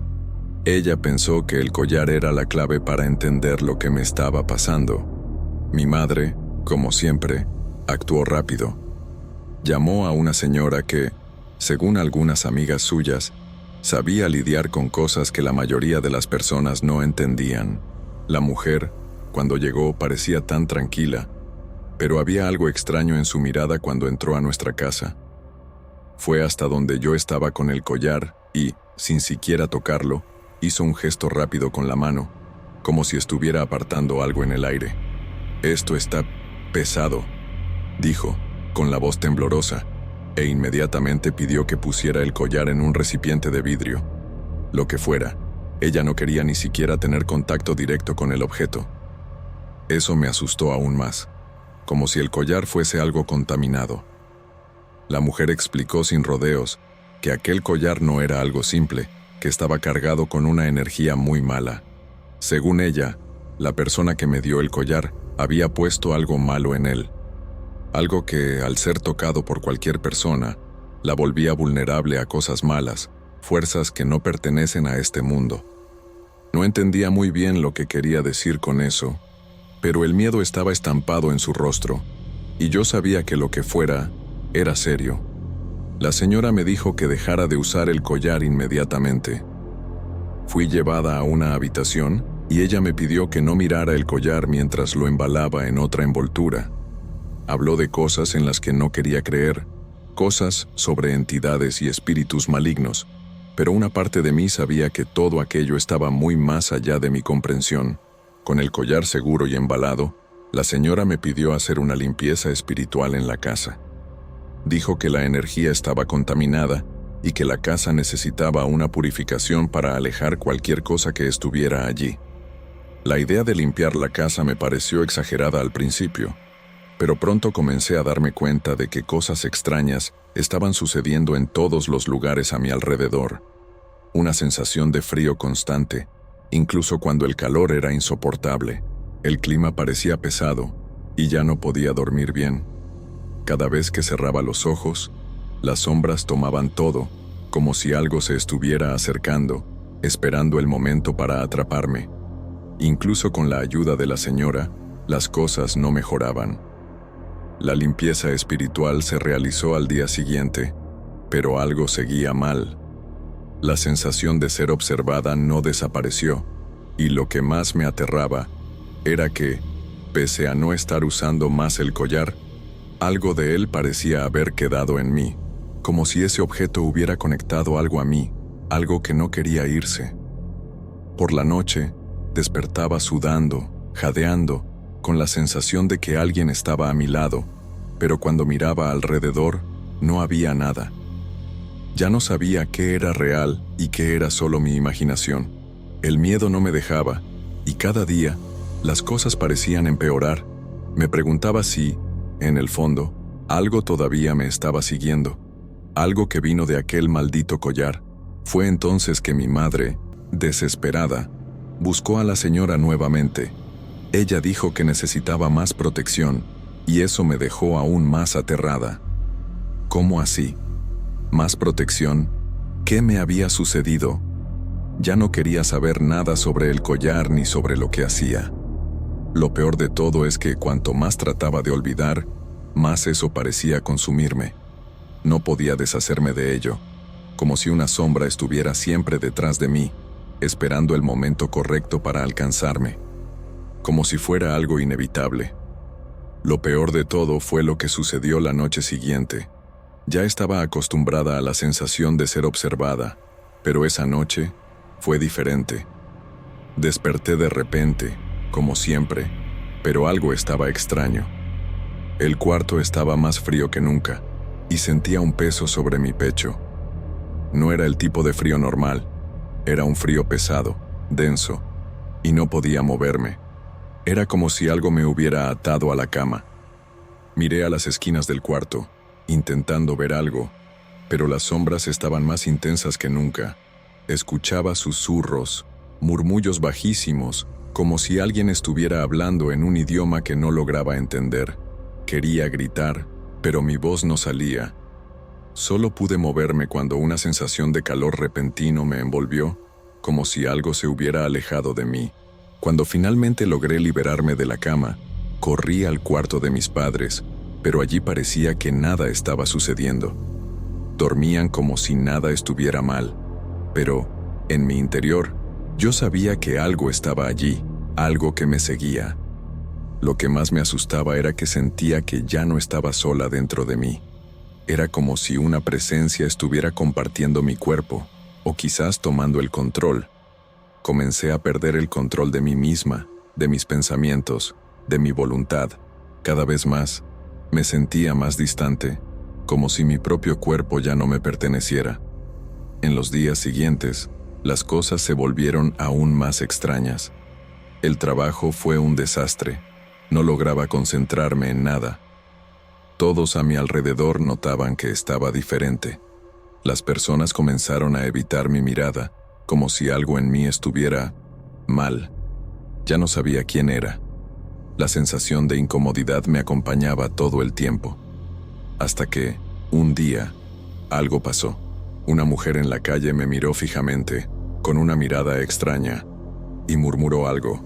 Speaker 1: Ella pensó que el collar era la clave para entender lo que me estaba pasando. Mi madre, como siempre, actuó rápido. Llamó a una señora que, según algunas amigas suyas, sabía lidiar con cosas que la mayoría de las personas no entendían. La mujer, cuando llegó, parecía tan tranquila, pero había algo extraño en su mirada cuando entró a nuestra casa. Fue hasta donde yo estaba con el collar y, sin siquiera tocarlo, hizo un gesto rápido con la mano, como si estuviera apartando algo en el aire. «Esto está pesado», dijo, con la voz temblorosa, e inmediatamente pidió que pusiera el collar en un recipiente de vidrio. Lo que fuera, ella no quería ni siquiera tener contacto directo con el objeto. Eso me asustó aún más, como si el collar fuese algo contaminado. La mujer explicó sin rodeos que aquel collar no era algo simple, que estaba cargado con una energía muy mala. Según ella, la persona que me dio el collar había puesto algo malo en él. Algo que, al ser tocado por cualquier persona, la volvía vulnerable a cosas malas, fuerzas que no pertenecen a este mundo. No entendía muy bien lo que quería decir con eso, pero el miedo estaba estampado en su rostro, y yo sabía que lo que fuera era serio. La señora me dijo que dejara de usar el collar inmediatamente. Fui llevada a una habitación y ella me pidió que no mirara el collar mientras lo embalaba en otra envoltura. Habló de cosas en las que no quería creer, cosas sobre entidades y espíritus malignos, pero una parte de mí sabía que todo aquello estaba muy más allá de mi comprensión. Con el collar seguro y embalado, la señora me pidió hacer una limpieza espiritual en la casa. Dijo que la energía estaba contaminada y que la casa necesitaba una purificación para alejar cualquier cosa que estuviera allí. La idea de limpiar la casa me pareció exagerada al principio, pero pronto comencé a darme cuenta de que cosas extrañas estaban sucediendo en todos los lugares a mi alrededor. Una sensación de frío constante, incluso cuando el calor era insoportable. El clima parecía pesado y ya no podía dormir bien. Cada vez que cerraba los ojos, las sombras tomaban todo, como si algo se estuviera acercando, esperando el momento para atraparme. Incluso con la ayuda de la señora, las cosas no mejoraban. La limpieza espiritual se realizó al día siguiente, pero algo seguía mal. La sensación de ser observada no desapareció, y lo que más me aterraba era que, pese a no estar usando más el collar, algo de él parecía haber quedado en mí, como si ese objeto hubiera conectado algo a mí, algo que no quería irse. Por la noche, despertaba sudando, jadeando, con la sensación de que alguien estaba a mi lado, pero cuando miraba alrededor, no había nada. Ya no sabía qué era real y qué era solo mi imaginación. El miedo no me dejaba, y cada día, las cosas parecían empeorar. Me preguntaba si, en el fondo, algo todavía me estaba siguiendo, algo que vino de aquel maldito collar. Fue entonces que mi madre, desesperada, buscó a la señora nuevamente. Ella dijo que necesitaba más protección, y eso me dejó aún más aterrada. ¿Cómo así? ¿Más protección? ¿Qué me había sucedido? Ya no quería saber nada sobre el collar ni sobre lo que hacía. Lo peor de todo es que cuanto más trataba de olvidar, más eso parecía consumirme. No podía deshacerme de ello, como si una sombra estuviera siempre detrás de mí, esperando el momento correcto para alcanzarme, como si fuera algo inevitable. Lo peor de todo fue lo que sucedió la noche siguiente. Ya estaba acostumbrada a la sensación de ser observada, pero esa noche fue diferente. Desperté de repente, como siempre, pero algo estaba extraño. El cuarto estaba más frío que nunca, y sentía un peso sobre mi pecho. No era el tipo de frío normal, era un frío pesado, denso, y no podía moverme. Era como si algo me hubiera atado a la cama. Miré a las esquinas del cuarto, intentando ver algo, pero las sombras estaban más intensas que nunca. Escuchaba susurros, murmullos bajísimos, como si alguien estuviera hablando en un idioma que no lograba entender. Quería gritar, pero mi voz no salía. Solo pude moverme cuando una sensación de calor repentino me envolvió, como si algo se hubiera alejado de mí. Cuando finalmente logré liberarme de la cama, corrí al cuarto de mis padres, pero allí parecía que nada estaba sucediendo. Dormían como si nada estuviera mal, pero, en mi interior, yo sabía que algo estaba allí, algo que me seguía. Lo que más me asustaba era que sentía que ya no estaba sola dentro de mí. Era como si una presencia estuviera compartiendo mi cuerpo, o quizás tomando el control. Comencé a perder el control de mí misma, de mis pensamientos, de mi voluntad. Cada vez más, me sentía más distante, como si mi propio cuerpo ya no me perteneciera. En los días siguientes, las cosas se volvieron aún más extrañas. El trabajo fue un desastre. No lograba concentrarme en nada. Todos a mi alrededor notaban que estaba diferente. Las personas comenzaron a evitar mi mirada, como si algo en mí estuviera mal. Ya no sabía quién era. La sensación de incomodidad me acompañaba todo el tiempo. Hasta que, un día, algo pasó. Una mujer en la calle me miró fijamente, con una mirada extraña, y murmuró algo.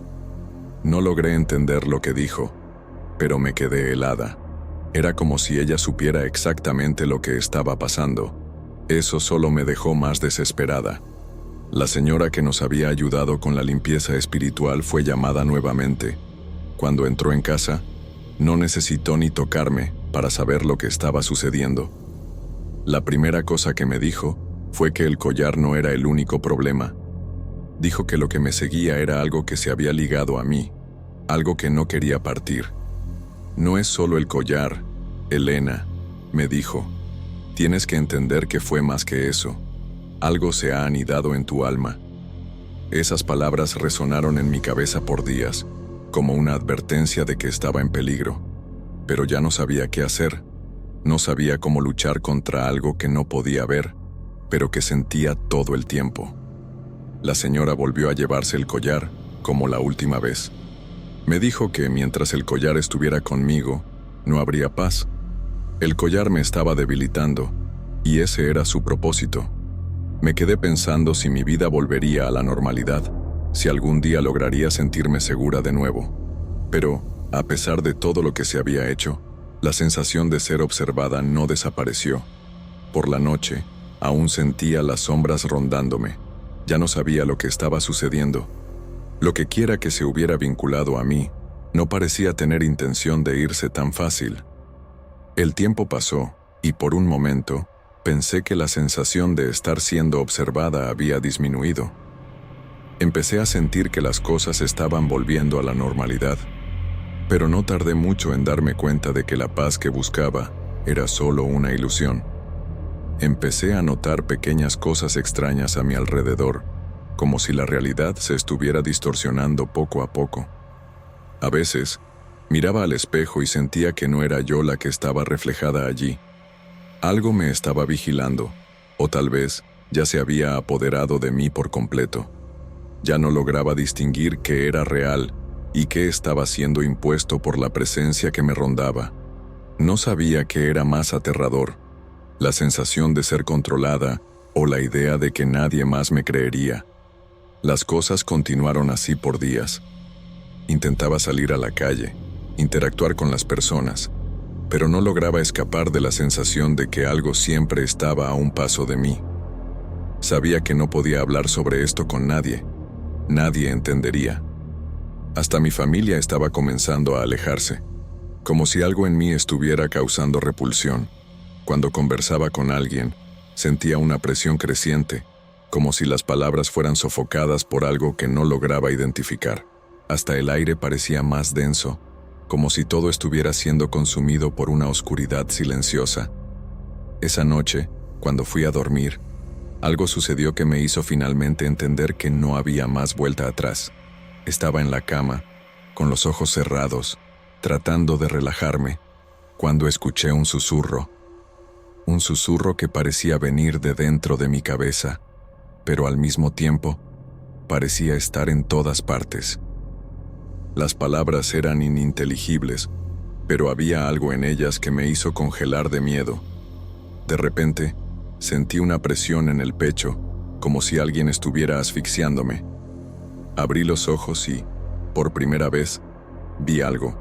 Speaker 1: No logré entender lo que dijo, pero me quedé helada. Era como si ella supiera exactamente lo que estaba pasando. Eso solo me dejó más desesperada. La señora que nos había ayudado con la limpieza espiritual fue llamada nuevamente. Cuando entró en casa, no necesitó ni tocarme para saber lo que estaba sucediendo. La primera cosa que me dijo fue que el collar no era el único problema. Dijo que lo que me seguía era algo que se había ligado a mí, algo que no quería partir. No es solo el collar, Elena, me dijo. Tienes que entender que fue más que eso. Algo se ha anidado en tu alma. Esas palabras resonaron en mi cabeza por días, como una advertencia de que estaba en peligro. Pero ya no sabía qué hacer. No sabía cómo luchar contra algo que no podía ver, pero que sentía todo el tiempo. La señora volvió a llevarse el collar, como la última vez. Me dijo que mientras el collar estuviera conmigo, no habría paz. El collar me estaba debilitando, y ese era su propósito. Me quedé pensando si mi vida volvería a la normalidad, si algún día lograría sentirme segura de nuevo. Pero, a pesar de todo lo que se había hecho, la sensación de ser observada no desapareció. Por la noche, aún sentía las sombras rondándome. Ya no sabía lo que estaba sucediendo. Lo que quiera que se hubiera vinculado a mí, no parecía tener intención de irse tan fácil. El tiempo pasó, y por un momento, pensé que la sensación de estar siendo observada había disminuido. Empecé a sentir que las cosas estaban volviendo a la normalidad, pero no tardé mucho en darme cuenta de que la paz que buscaba era solo una ilusión. Empecé a notar pequeñas cosas extrañas a mi alrededor, como si la realidad se estuviera distorsionando poco a poco. A veces, miraba al espejo y sentía que no era yo la que estaba reflejada allí. Algo me estaba vigilando, o tal vez ya se había apoderado de mí por completo. Ya no lograba distinguir qué era real y qué estaba siendo impuesto por la presencia que me rondaba. No sabía qué era más aterrador, la sensación de ser controlada o la idea de que nadie más me creería. Las cosas continuaron así por días. Intentaba salir a la calle, interactuar con las personas, pero no lograba escapar de la sensación de que algo siempre estaba a un paso de mí. Sabía que no podía hablar sobre esto con nadie. Nadie entendería. Hasta mi familia estaba comenzando a alejarse, como si algo en mí estuviera causando repulsión. Cuando conversaba con alguien, sentía una presión creciente, como si las palabras fueran sofocadas por algo que no lograba identificar. Hasta el aire parecía más denso, como si todo estuviera siendo consumido por una oscuridad silenciosa. Esa noche, cuando fui a dormir, algo sucedió que me hizo finalmente entender que no había más vuelta atrás. Estaba en la cama, con los ojos cerrados, tratando de relajarme, cuando escuché un susurro que parecía venir de dentro de mi cabeza, pero al mismo tiempo parecía estar en todas partes. Las palabras eran ininteligibles, pero había algo en ellas que me hizo congelar de miedo. De repente, sentí una presión en el pecho, como si alguien estuviera asfixiándome. Abrí los ojos y, por primera vez, vi algo.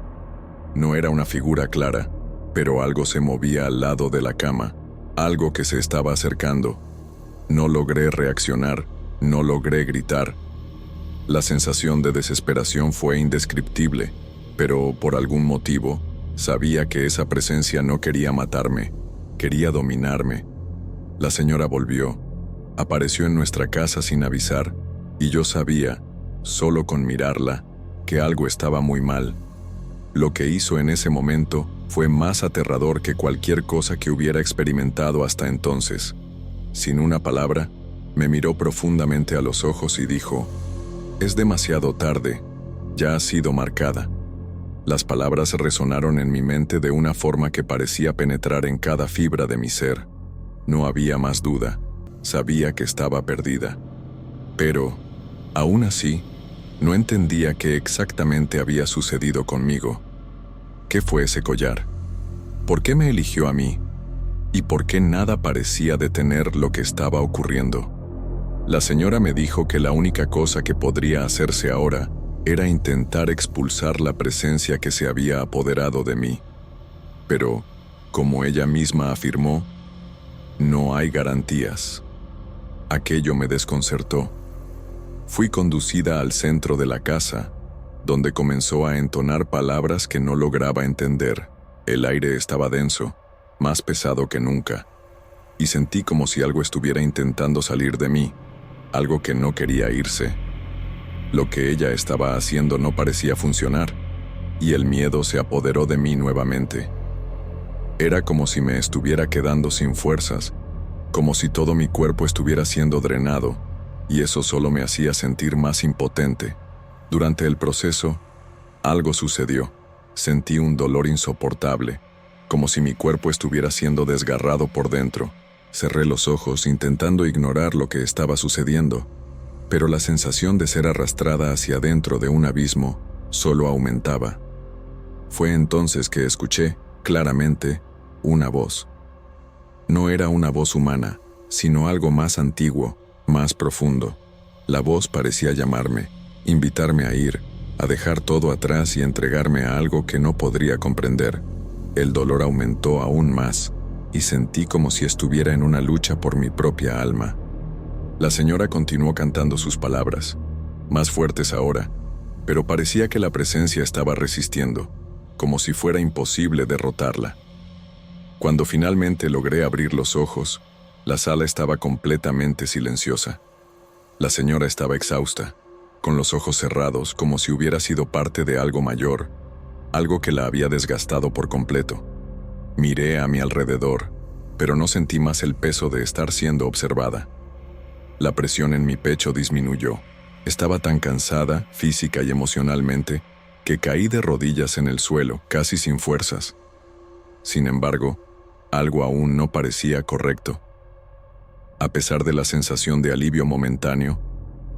Speaker 1: No era una figura clara, pero algo se movía al lado de la cama, algo que se estaba acercando. No logré reaccionar, no logré gritar. La sensación de desesperación fue indescriptible, pero por algún motivo, sabía que esa presencia no quería matarme, quería dominarme. La señora volvió, apareció en nuestra casa sin avisar, y yo sabía, solo con mirarla, que algo estaba muy mal. Lo que hizo en ese momento fue más aterrador que cualquier cosa que hubiera experimentado hasta entonces. Sin una palabra, me miró profundamente a los ojos y dijo: «Es demasiado tarde, ya ha sido marcada». Las palabras resonaron en mi mente de una forma que parecía penetrar en cada fibra de mi ser. No había más duda, sabía que estaba perdida. Pero, aún así, no entendía qué exactamente había sucedido conmigo. ¿Qué fue ese collar? ¿Por qué me eligió a mí? ¿Y por qué nada parecía detener lo que estaba ocurriendo? La señora me dijo que la única cosa que podría hacerse ahora era intentar expulsar la presencia que se había apoderado de mí. Pero, como ella misma afirmó, no hay garantías. Aquello me desconcertó. Fui conducida al centro de la casa, donde comenzó a entonar palabras que no lograba entender. El aire estaba denso, más pesado que nunca, y sentí como si algo estuviera intentando salir de mí, algo que no quería irse. Lo que ella estaba haciendo no parecía funcionar, y el miedo se apoderó de mí nuevamente. Era como si me estuviera quedando sin fuerzas, como si todo mi cuerpo estuviera siendo drenado, y eso solo me hacía sentir más impotente. Durante el proceso, algo sucedió. Sentí un dolor insoportable, como si mi cuerpo estuviera siendo desgarrado por dentro. Cerré los ojos intentando ignorar lo que estaba sucediendo, pero la sensación de ser arrastrada hacia adentro de un abismo solo aumentaba. Fue entonces que escuché, claramente, una voz. No era una voz humana, sino algo más antiguo, más profundo. La voz parecía llamarme, invitarme a ir, a dejar todo atrás y entregarme a algo que no podría comprender. El dolor aumentó aún más, y sentí como si estuviera en una lucha por mi propia alma. La señora continuó cantando sus palabras, más fuertes ahora, pero parecía que la presencia estaba resistiendo, como si fuera imposible derrotarla. Cuando finalmente logré abrir los ojos, la sala estaba completamente silenciosa. La señora estaba exhausta, con los ojos cerrados como si hubiera sido parte de algo mayor, algo que la había desgastado por completo. Miré a mi alrededor, pero no sentí más el peso de estar siendo observada. La presión en mi pecho disminuyó. Estaba tan cansada, física y emocionalmente, que caí de rodillas en el suelo, casi sin fuerzas. Sin embargo, algo aún no parecía correcto. A pesar de la sensación de alivio momentáneo,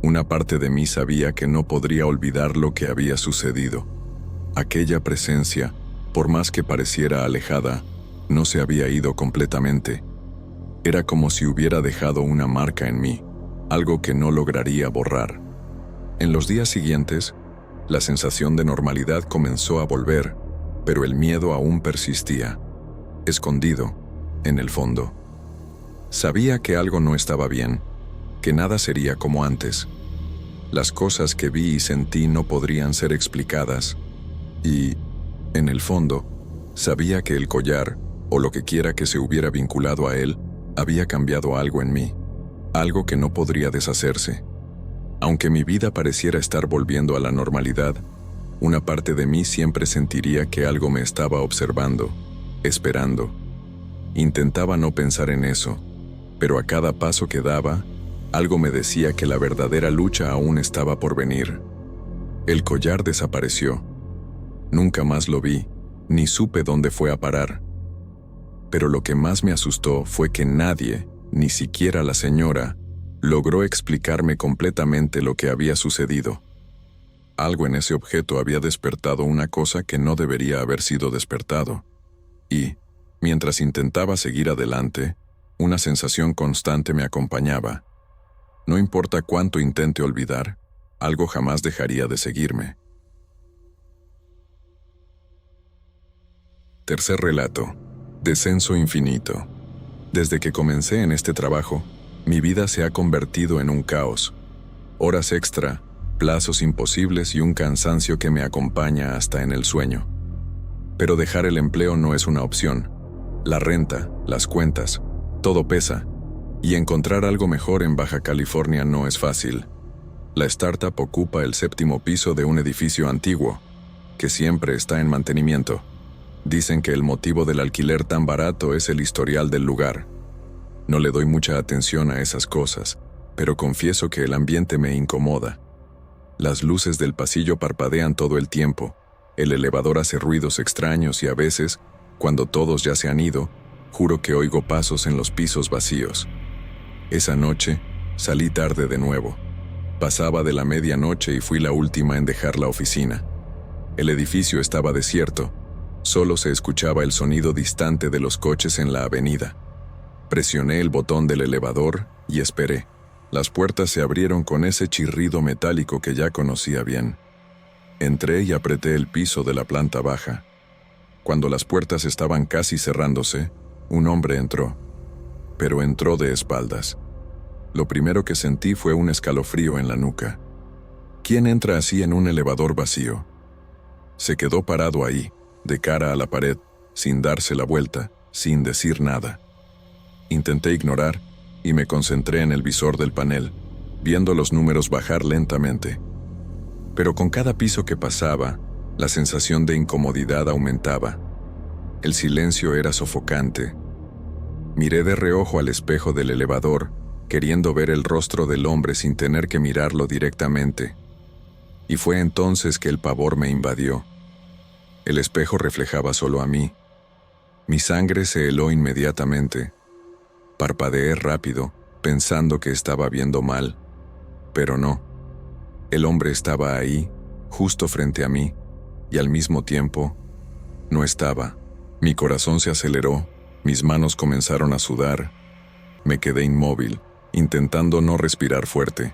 Speaker 1: una parte de mí sabía que no podría olvidar lo que había sucedido. Aquella presencia, por más que pareciera alejada, no se había ido completamente. Era como si hubiera dejado una marca en mí, algo que no lograría borrar. En los días siguientes, la sensación de normalidad comenzó a volver, pero el miedo aún persistía, escondido, en el fondo. Sabía que algo no estaba bien, que nada sería como antes. Las cosas que vi y sentí no podrían ser explicadas, y, en el fondo, sabía que el collar, o lo que quiera que se hubiera vinculado a él, había cambiado algo en mí, algo que no podría deshacerse. Aunque mi vida pareciera estar volviendo a la normalidad, una parte de mí siempre sentiría que algo me estaba observando, esperando. Intentaba no pensar en eso, pero a cada paso que daba, algo me decía que la verdadera lucha aún estaba por venir. El collar desapareció. Nunca más lo vi, ni supe dónde fue a parar. Pero lo que más me asustó fue que nadie, ni siquiera la señora, logró explicarme completamente lo que había sucedido. Algo en ese objeto había despertado una cosa que no debería haber sido despertado. Y, mientras intentaba seguir adelante, una sensación constante me acompañaba. No importa cuánto intente olvidar, algo jamás dejaría de seguirme. Tercer relato. Descenso infinito. Desde que comencé en este trabajo, mi vida se ha convertido en un caos. Horas extra, plazos imposibles y un cansancio que me acompaña hasta en el sueño. Pero dejar el empleo no es una opción. La renta, las cuentas, todo pesa. Y encontrar algo mejor en Baja California no es fácil. La startup ocupa el 7º piso de un edificio antiguo, que siempre está en mantenimiento. Dicen que el motivo del alquiler tan barato es el historial del lugar. No le doy mucha atención a esas cosas, pero confieso que el ambiente me incomoda. Las luces del pasillo parpadean todo el tiempo, el elevador hace ruidos extraños y a veces, cuando todos ya se han ido, juro que oigo pasos en los pisos vacíos. Esa noche, salí tarde de nuevo. Pasaba de la medianoche y fui la última en dejar la oficina. El edificio estaba desierto, solo se escuchaba el sonido distante de los coches en la avenida. Presioné el botón del elevador y esperé. Las puertas se abrieron con ese chirrido metálico que ya conocía bien. Entré y apreté el piso de la planta baja. Cuando las puertas estaban casi cerrándose, un hombre entró, pero entró de espaldas. Lo primero que sentí fue un escalofrío en la nuca. ¿Quién entra así en un elevador vacío? Se quedó parado ahí, de cara a la pared, sin darse la vuelta, sin decir nada. Intenté ignorar y me concentré en el visor del panel, viendo los números bajar lentamente. Pero con cada piso que pasaba, la sensación de incomodidad aumentaba. El silencio era sofocante. Miré de reojo al espejo del elevador, queriendo ver el rostro del hombre sin tener que mirarlo directamente. Y fue entonces que el pavor me invadió. El espejo reflejaba solo a mí. Mi sangre se heló inmediatamente. Parpadeé rápido, pensando que estaba viendo mal, pero no. El hombre estaba ahí, justo frente a mí, y al mismo tiempo, no estaba. Mi corazón se aceleró, mis manos comenzaron a sudar. Me quedé inmóvil, intentando no respirar fuerte.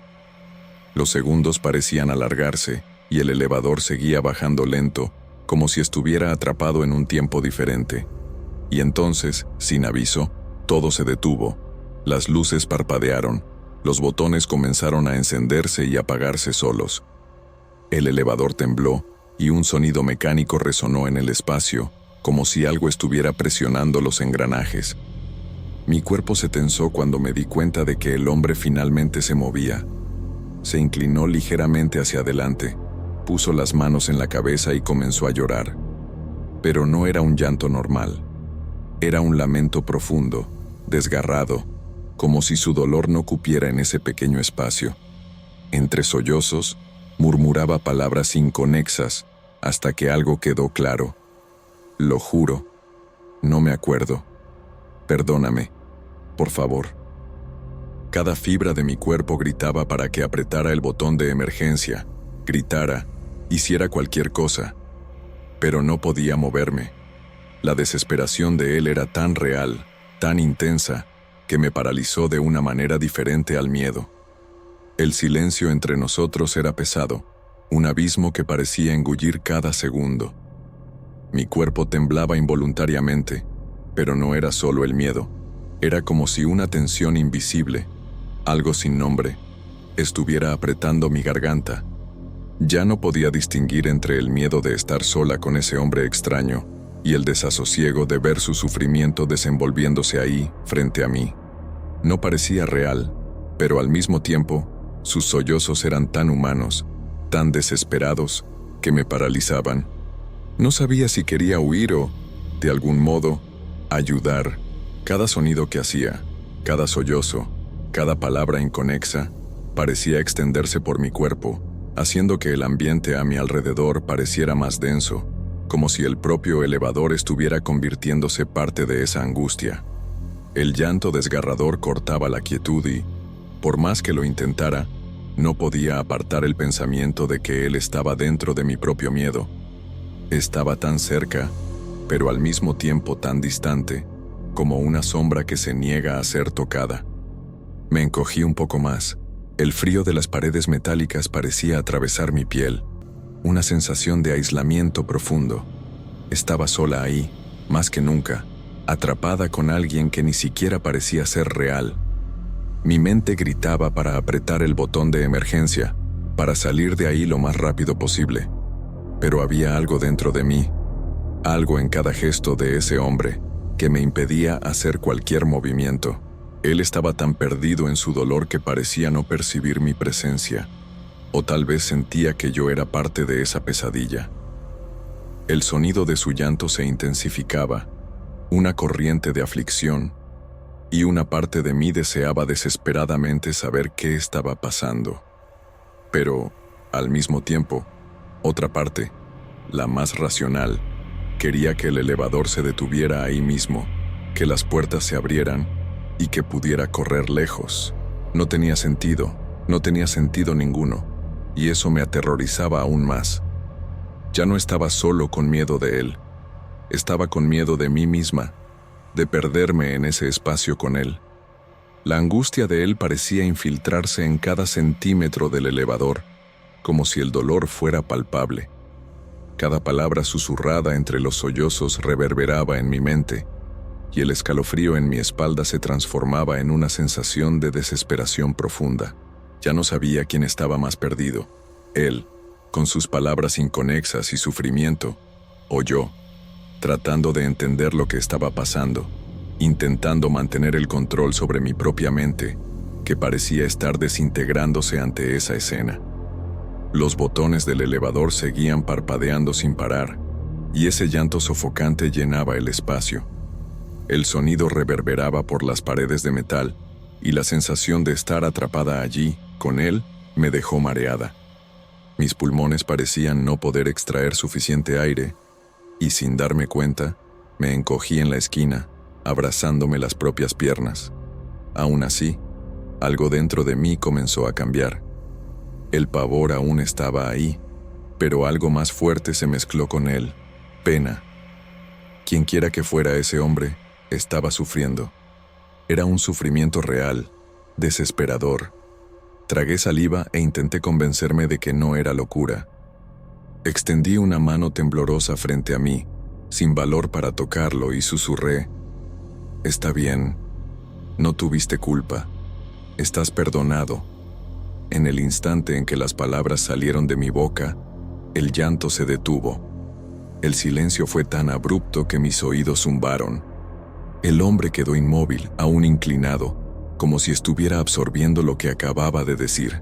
Speaker 1: Los segundos parecían alargarse y el elevador seguía bajando lento, como si estuviera atrapado en un tiempo diferente. Y entonces, sin aviso, todo se detuvo. Las luces parpadearon, los botones comenzaron a encenderse y apagarse solos. El elevador tembló y un sonido mecánico resonó en el espacio, como si algo estuviera presionando los engranajes. Mi cuerpo se tensó cuando me di cuenta de que el hombre finalmente se movía. Se inclinó ligeramente hacia adelante, puso las manos en la cabeza y comenzó a llorar. Pero no era un llanto normal. Era un lamento profundo, desgarrado, como si su dolor no cupiera en ese pequeño espacio. Entre sollozos, murmuraba palabras inconexas hasta que algo quedó claro. Lo juro, no me acuerdo. Perdóname, por favor. Cada fibra de mi cuerpo gritaba para que apretara el botón de emergencia, gritara, hiciera cualquier cosa, pero no podía moverme. La desesperación de él era tan real, tan intensa, que me paralizó de una manera diferente al miedo. El silencio entre nosotros era pesado, un abismo que parecía engullir cada segundo. Mi cuerpo temblaba involuntariamente, pero no era solo el miedo. Era como si una tensión invisible, algo sin nombre, estuviera apretando mi garganta. Ya no podía distinguir entre el miedo de estar sola con ese hombre extraño y el desasosiego de ver su sufrimiento desenvolviéndose ahí, frente a mí. No parecía real, pero al mismo tiempo, sus sollozos eran tan humanos, tan desesperados, que me paralizaban. No sabía si quería huir o, de algún modo, ayudar. Cada sonido que hacía, cada sollozo, cada palabra inconexa, parecía extenderse por mi cuerpo, haciendo que el ambiente a mi alrededor pareciera más denso, como si el propio elevador estuviera convirtiéndose parte de esa angustia. El llanto desgarrador cortaba la quietud y, por más que lo intentara, no podía apartar el pensamiento de que él estaba dentro de mi propio miedo. Estaba tan cerca, pero al mismo tiempo tan distante, como una sombra que se niega a ser tocada. Me encogí un poco más. El frío de las paredes metálicas parecía atravesar mi piel. Una sensación de aislamiento profundo. Estaba sola ahí, más que nunca, atrapada con alguien que ni siquiera parecía ser real. Mi mente gritaba para apretar el botón de emergencia, para salir de ahí lo más rápido posible. Pero había algo dentro de mí, algo en cada gesto de ese hombre, que me impedía hacer cualquier movimiento. Él estaba tan perdido en su dolor que parecía no percibir mi presencia, o tal vez sentía que yo era parte de esa pesadilla. El sonido de su llanto se intensificaba, una corriente de aflicción, y una parte de mí deseaba desesperadamente saber qué estaba pasando. Pero, al mismo tiempo, otra parte, la más racional, quería que el elevador se detuviera ahí mismo, que las puertas se abrieran y que pudiera correr lejos. No tenía sentido ninguno, y eso me aterrorizaba aún más. Ya no estaba solo con miedo de él, estaba con miedo de mí misma, de perderme en ese espacio con él. La angustia de él parecía infiltrarse en cada centímetro del elevador, como si el dolor fuera palpable. Cada palabra susurrada entre los sollozos reverberaba en mi mente, y el escalofrío en mi espalda se transformaba en una sensación de desesperación profunda. Ya no sabía quién estaba más perdido, él, con sus palabras inconexas y sufrimiento, o yo, tratando de entender lo que estaba pasando, intentando mantener el control sobre mi propia mente, que parecía estar desintegrándose ante esa escena. Los botones del elevador seguían parpadeando sin parar, y ese llanto sofocante llenaba el espacio. El sonido reverberaba por las paredes de metal, y la sensación de estar atrapada allí, con él, me dejó mareada. Mis pulmones parecían no poder extraer suficiente aire, y sin darme cuenta, me encogí en la esquina, abrazándome las propias piernas. Aún así, algo dentro de mí comenzó a cambiar. El pavor aún estaba ahí, pero algo más fuerte se mezcló con él: pena. Quienquiera que fuera ese hombre, estaba sufriendo. Era un sufrimiento real, desesperador. Tragué saliva e intenté convencerme de que no era locura. Extendí una mano temblorosa frente a mí, sin valor para tocarlo, y susurré: «Está bien, no tuviste culpa, estás perdonado». En el instante en que las palabras salieron de mi boca, el llanto se detuvo. El silencio fue tan abrupto que mis oídos zumbaron. El hombre quedó inmóvil, aún inclinado, como si estuviera absorbiendo lo que acababa de decir.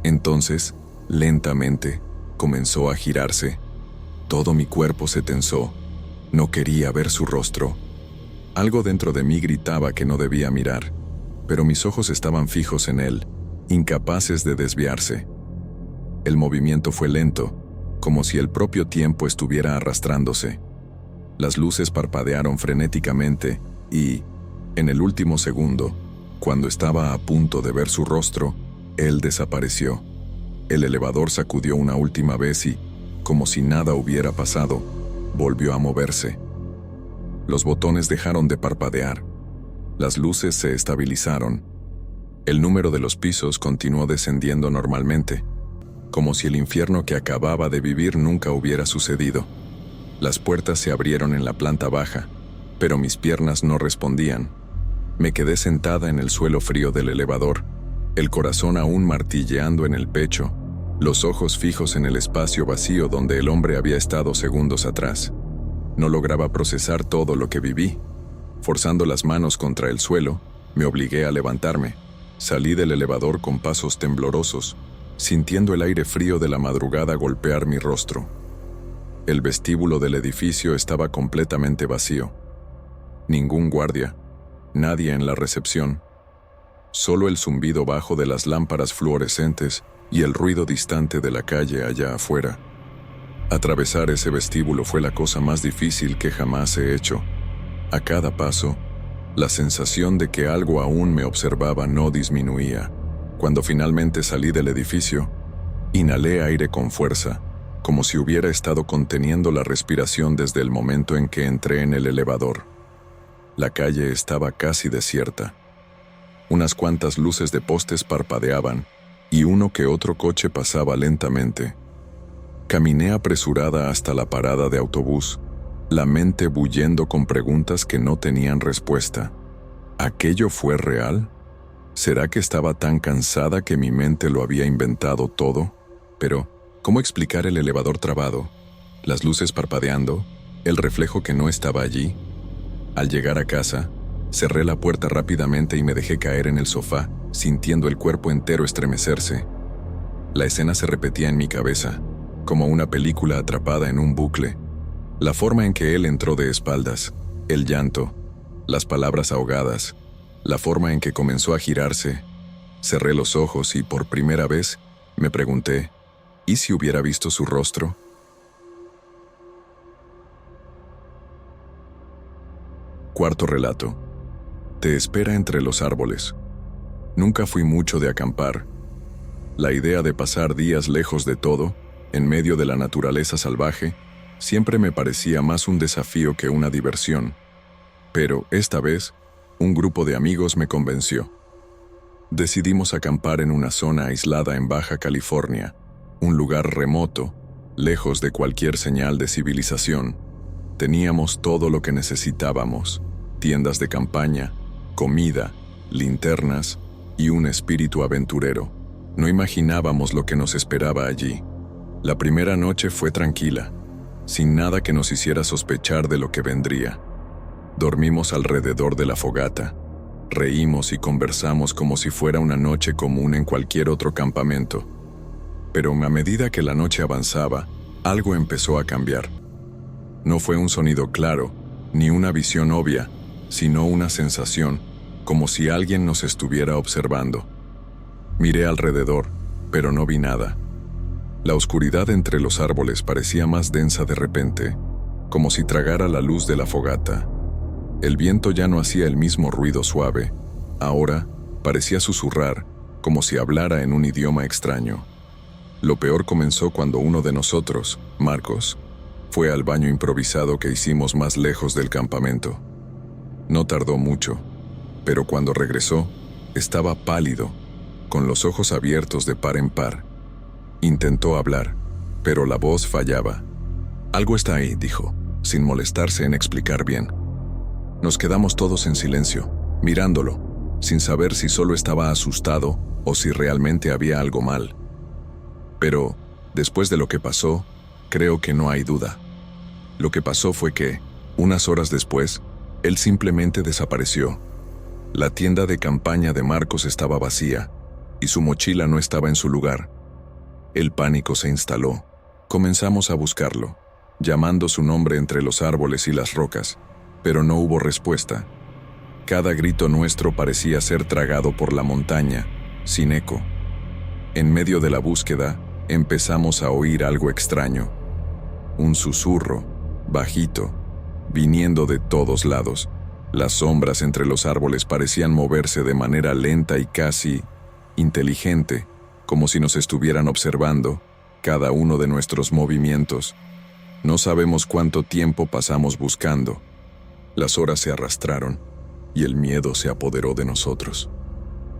Speaker 1: Entonces, lentamente, comenzó a girarse. Todo mi cuerpo se tensó. No quería ver su rostro. Algo dentro de mí gritaba que no debía mirar, pero mis ojos estaban fijos en él, incapaces de desviarse. El movimiento fue lento, como si el propio tiempo estuviera arrastrándose. Las luces parpadearon frenéticamente y, en el último segundo, cuando estaba a punto de ver su rostro, él desapareció. El elevador sacudió una última vez y, como si nada hubiera pasado, volvió a moverse. Los botones dejaron de parpadear. Las luces se estabilizaron. El número de los pisos continuó descendiendo normalmente, como si el infierno que acababa de vivir nunca hubiera sucedido. Las puertas se abrieron en la planta baja, pero mis piernas no respondían. Me quedé sentada en el suelo frío del elevador, el corazón aún martilleando en el pecho, los ojos fijos en el espacio vacío donde el hombre había estado segundos atrás. No lograba procesar todo lo que viví. Forzando las manos contra el suelo, me obligué a levantarme. Salí del elevador con pasos temblorosos, sintiendo el aire frío de la madrugada golpear mi rostro. El vestíbulo del edificio estaba completamente vacío. Ningún guardia, nadie en la recepción. Solo el zumbido bajo de las lámparas fluorescentes y el ruido distante de la calle allá afuera. Atravesar ese vestíbulo fue la cosa más difícil que jamás he hecho. A cada paso, la sensación de que algo aún me observaba no disminuía. Cuando finalmente salí del edificio, inhalé aire con fuerza, como si hubiera estado conteniendo la respiración desde el momento en que entré en el elevador. La calle estaba casi desierta. Unas cuantas luces de postes parpadeaban y uno que otro coche pasaba lentamente. Caminé apresurada hasta la parada de autobús, la mente bullendo con preguntas que no tenían respuesta. ¿Aquello fue real? ¿Será que estaba tan cansada que mi mente lo había inventado todo? Pero, ¿cómo explicar el elevador trabado, las luces parpadeando, el reflejo que no estaba allí? Al llegar a casa, cerré la puerta rápidamente y me dejé caer en el sofá, sintiendo el cuerpo entero estremecerse. La escena se repetía en mi cabeza, como una película atrapada en un bucle. La forma en que él entró de espaldas, el llanto, las palabras ahogadas, la forma en que comenzó a girarse. Cerré los ojos y por primera vez me pregunté, ¿y si hubiera visto su rostro? Cuarto relato. Te espera entre los árboles. Nunca fui mucho de acampar. La idea de pasar días lejos de todo, en medio de la naturaleza salvaje, siempre me parecía más un desafío que una diversión. Pero, esta vez, un grupo de amigos me convenció. Decidimos acampar en una zona aislada en Baja California, un lugar remoto, lejos de cualquier señal de civilización. Teníamos todo lo que necesitábamos: tiendas de campaña, comida, linternas y un espíritu aventurero. No imaginábamos lo que nos esperaba allí. La primera noche fue tranquila, sin nada que nos hiciera sospechar de lo que vendría. Dormimos alrededor de la fogata, reímos y conversamos como si fuera una noche común en cualquier otro campamento. Pero a medida que la noche avanzaba, algo empezó a cambiar. No fue un sonido claro, ni una visión obvia, sino una sensación, como si alguien nos estuviera observando. Miré alrededor, pero no vi nada. La oscuridad entre los árboles parecía más densa de repente, como si tragara la luz de la fogata. El viento ya no hacía el mismo ruido suave. Ahora parecía susurrar, como si hablara en un idioma extraño. Lo peor comenzó cuando uno de nosotros, Marcos, fue al baño improvisado que hicimos más lejos del campamento. No tardó mucho. pero cuando regresó, estaba pálido, con los ojos abiertos de par en par. Intentó hablar, pero la voz fallaba. «Algo está ahí», dijo, sin molestarse en explicar bien. Nos quedamos todos en silencio, mirándolo, sin saber si solo estaba asustado o si realmente había algo mal. Pero, después de lo que pasó, creo que no hay duda. Lo que pasó fue que, unas horas después, él simplemente desapareció. La tienda de campaña de Marcos estaba vacía, y su mochila no estaba en su lugar. El pánico se instaló. Comenzamos a buscarlo, llamando su nombre entre los árboles y las rocas, pero no hubo respuesta. Cada grito nuestro parecía ser tragado por la montaña, sin eco. En medio de la búsqueda, empezamos a oír algo extraño. Un susurro, bajito, viniendo de todos lados. Las sombras entre los árboles parecían moverse de manera lenta y casi inteligente, como si nos estuvieran observando, cada uno de nuestros movimientos. No sabemos cuánto tiempo pasamos buscando. Las horas se arrastraron, y el miedo se apoderó de nosotros.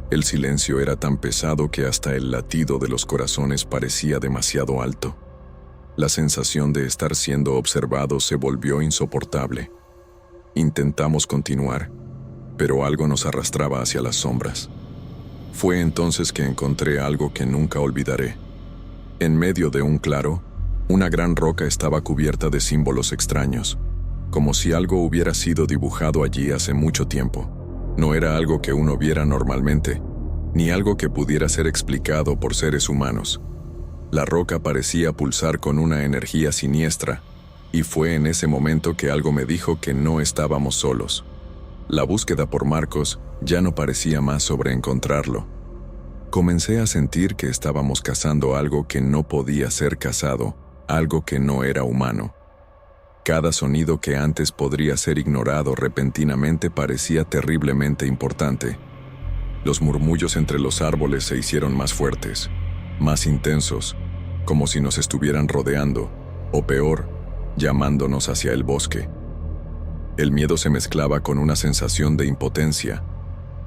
Speaker 1: El silencio era tan pesado que hasta el latido de los corazones parecía demasiado alto. La sensación de estar siendo observados se volvió insoportable. Intentamos continuar, pero algo nos arrastraba hacia las sombras. Fue entonces que encontré algo que nunca olvidaré. En medio de un claro, una gran roca estaba cubierta de símbolos extraños, como si algo hubiera sido dibujado allí hace mucho tiempo. No era algo que uno viera normalmente, ni algo que pudiera ser explicado por seres humanos. La roca parecía pulsar con una energía siniestra, y fue en ese momento que algo me dijo que no estábamos solos. La búsqueda por Marcos ya no parecía más sobre encontrarlo. Comencé a sentir que estábamos cazando algo que no podía ser cazado, algo que no era humano. Cada sonido que antes podría ser ignorado repentinamente parecía terriblemente importante. Los murmullos entre los árboles se hicieron más fuertes, más intensos, como si nos estuvieran rodeando, o peor, llamándonos hacia el bosque. El miedo se mezclaba con una sensación de impotencia,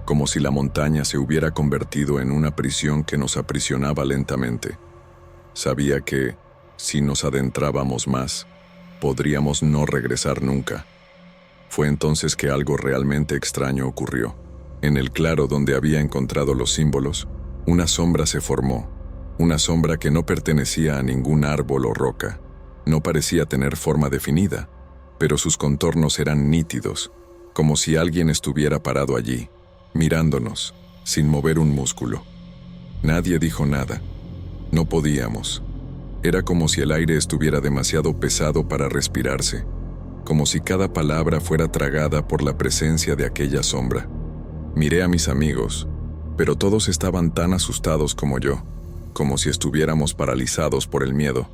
Speaker 1: como si la montaña se hubiera convertido en una prisión que nos aprisionaba lentamente. Sabía que, si nos adentrábamos más, podríamos no regresar nunca. Fue entonces que algo realmente extraño ocurrió. En el claro donde había encontrado los símbolos, una sombra se formó, una sombra que no pertenecía a ningún árbol o roca. No parecía tener forma definida, pero sus contornos eran nítidos, como si alguien estuviera parado allí, mirándonos, sin mover un músculo. Nadie dijo nada. No podíamos. Era como si el aire estuviera demasiado pesado para respirarse, como si cada palabra fuera tragada por la presencia de aquella sombra. Miré a mis amigos, pero todos estaban tan asustados como yo, como si estuviéramos paralizados por el miedo.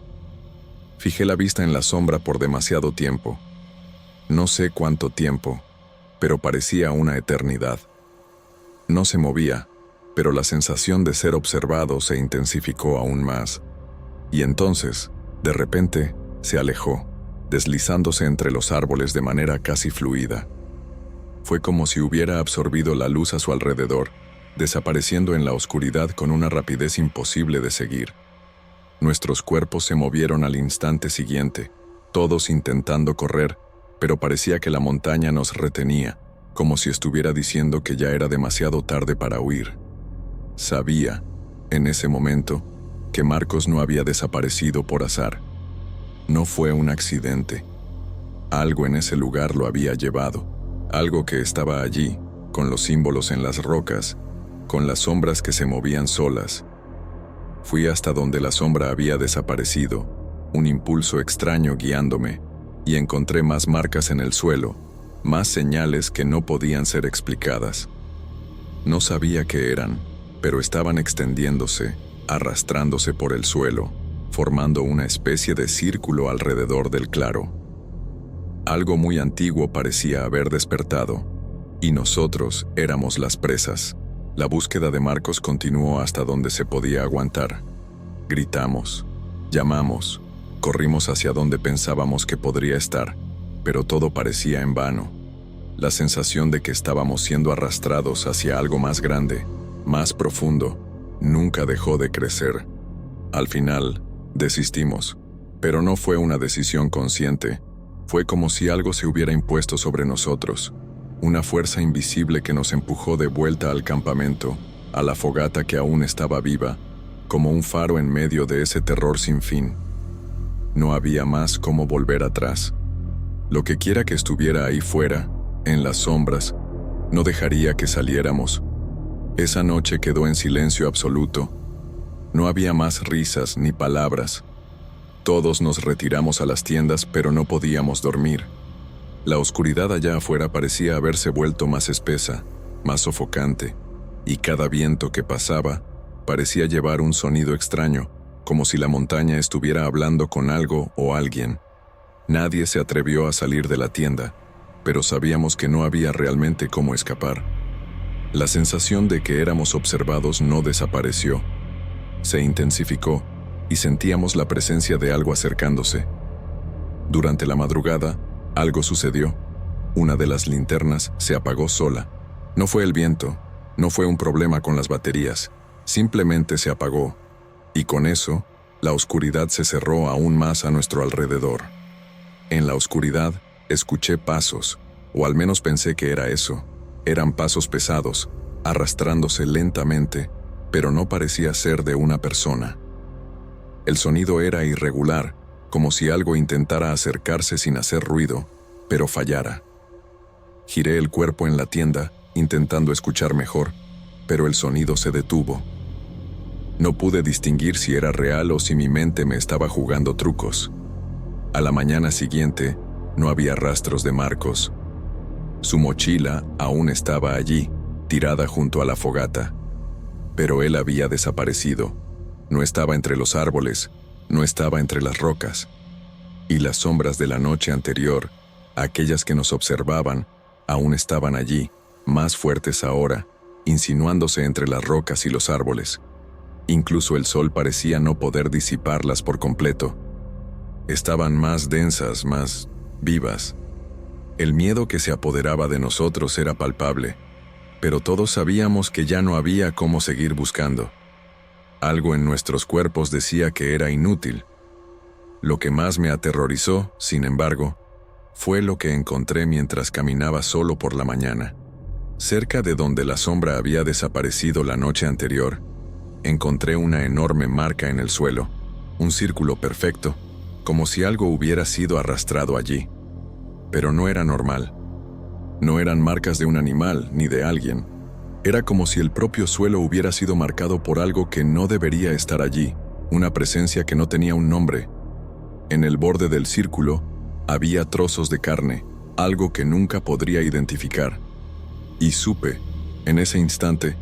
Speaker 1: Fijé la vista en la sombra por demasiado tiempo. No sé cuánto tiempo, pero parecía una eternidad. No se movía, pero la sensación de ser observado se intensificó aún más. Y entonces, de repente, se alejó, deslizándose entre los árboles de manera casi fluida. Fue como si hubiera absorbido la luz a su alrededor, desapareciendo en la oscuridad con una rapidez imposible de seguir. Nuestros cuerpos se movieron al instante siguiente, todos intentando correr, pero parecía que la montaña nos retenía, como si estuviera diciendo que ya era demasiado tarde para huir. Sabía, en ese momento, que Marcos no había desaparecido por azar. No fue un accidente. Algo en ese lugar lo había llevado, algo que estaba allí, con los símbolos en las rocas, con las sombras que se movían solas. Fui hasta donde la sombra había desaparecido, un impulso extraño guiándome, y encontré más marcas en el suelo, más señales que no podían ser explicadas. No sabía qué eran, pero estaban extendiéndose, arrastrándose por el suelo, formando una especie de círculo alrededor del claro. Algo muy antiguo parecía haber despertado, y nosotros éramos las presas. La búsqueda de Marcos continuó hasta donde se podía aguantar. Gritamos, llamamos, corrimos hacia donde pensábamos que podría estar, pero todo parecía en vano. La sensación de que estábamos siendo arrastrados hacia algo más grande, más profundo, nunca dejó de crecer. Al final, desistimos, pero no fue una decisión consciente. Fue como si algo se hubiera impuesto sobre nosotros, una fuerza invisible que nos empujó de vuelta al campamento, a la fogata que aún estaba viva, como un faro en medio de ese terror sin fin. No había más cómo volver atrás. Lo que quiera que estuviera ahí fuera, en las sombras, no dejaría que saliéramos. Esa noche quedó en silencio absoluto. No había más risas ni palabras. Todos nos retiramos a las tiendas, pero no podíamos dormir. La oscuridad allá afuera parecía haberse vuelto más espesa, más sofocante, y cada viento que pasaba parecía llevar un sonido extraño, como si la montaña estuviera hablando con algo o alguien. Nadie se atrevió a salir de la tienda, pero sabíamos que no había realmente cómo escapar. La sensación de que éramos observados no desapareció. Se intensificó y sentíamos la presencia de algo acercándose. Durante la madrugada, algo sucedió. Una de las linternas se apagó sola. No fue el viento, no fue un problema con las baterías, simplemente se apagó. Y con eso, la oscuridad se cerró aún más a nuestro alrededor. En la oscuridad, escuché pasos, o al menos pensé que era eso. Eran pasos pesados, arrastrándose lentamente, pero no parecía ser de una persona. El sonido era irregular, como si algo intentara acercarse sin hacer ruido, pero fallara. Giré el cuerpo en la tienda, intentando escuchar mejor, pero el sonido se detuvo. No pude distinguir si era real o si mi mente me estaba jugando trucos. A la mañana siguiente, no había rastros de Marcos. Su mochila aún estaba allí, tirada junto a la fogata. Pero él había desaparecido. No estaba entre los árboles, no estaba entre las rocas. Y las sombras de la noche anterior, aquellas que nos observaban, aún estaban allí, más fuertes ahora, insinuándose entre las rocas y los árboles. Incluso el sol parecía no poder disiparlas por completo. Estaban más densas, más vivas. El miedo que se apoderaba de nosotros era palpable, pero todos sabíamos que ya no había cómo seguir buscando. Algo en nuestros cuerpos decía que era inútil. Lo que más me aterrorizó, sin embargo, fue lo que encontré mientras caminaba solo por la mañana. Cerca de donde la sombra había desaparecido la noche anterior, encontré una enorme marca en el suelo, un círculo perfecto, como si algo hubiera sido arrastrado allí. Pero no era normal. No eran marcas de un animal ni de alguien. Era como si el propio suelo hubiera sido marcado por algo que no debería estar allí, una presencia que no tenía un nombre. En el borde del círculo había trozos de carne, algo que nunca podría identificar. Y supe, en ese instante,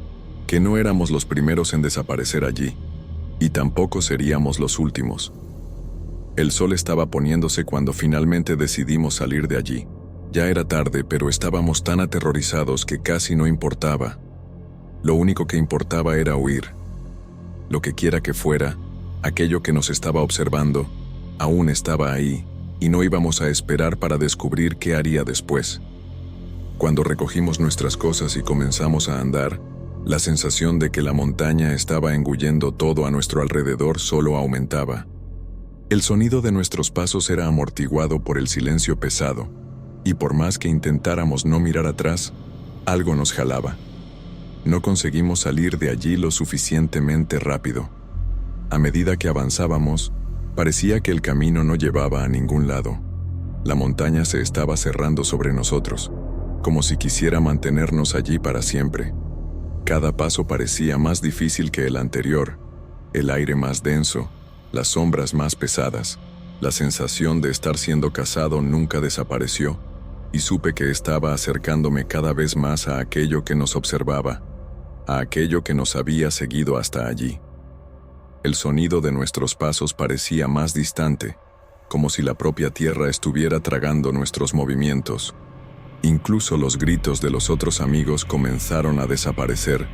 Speaker 1: que no éramos los primeros en desaparecer allí, y tampoco seríamos los últimos. El sol estaba poniéndose cuando finalmente decidimos salir de allí. Ya era tarde, pero estábamos tan aterrorizados que casi no importaba. Lo único que importaba era huir. Lo que quiera que fuera, aquello que nos estaba observando, aún estaba ahí, y no íbamos a esperar para descubrir qué haría después. Cuando recogimos nuestras cosas y comenzamos a andar, la sensación de que la montaña estaba engullendo todo a nuestro alrededor solo aumentaba. El sonido de nuestros pasos era amortiguado por el silencio pesado, y por más que intentáramos no mirar atrás, algo nos jalaba. No conseguimos salir de allí lo suficientemente rápido. A medida que avanzábamos, parecía que el camino no llevaba a ningún lado. La montaña se estaba cerrando sobre nosotros, como si quisiera mantenernos allí para siempre. Cada paso parecía más difícil que el anterior, el aire más denso, las sombras más pesadas. La sensación de estar siendo cazado nunca desapareció, y supe que estaba acercándome cada vez más a aquello que nos observaba, a aquello que nos había seguido hasta allí. El sonido de nuestros pasos parecía más distante, como si la propia tierra estuviera tragando nuestros movimientos. Incluso los gritos de los otros amigos comenzaron a desaparecer,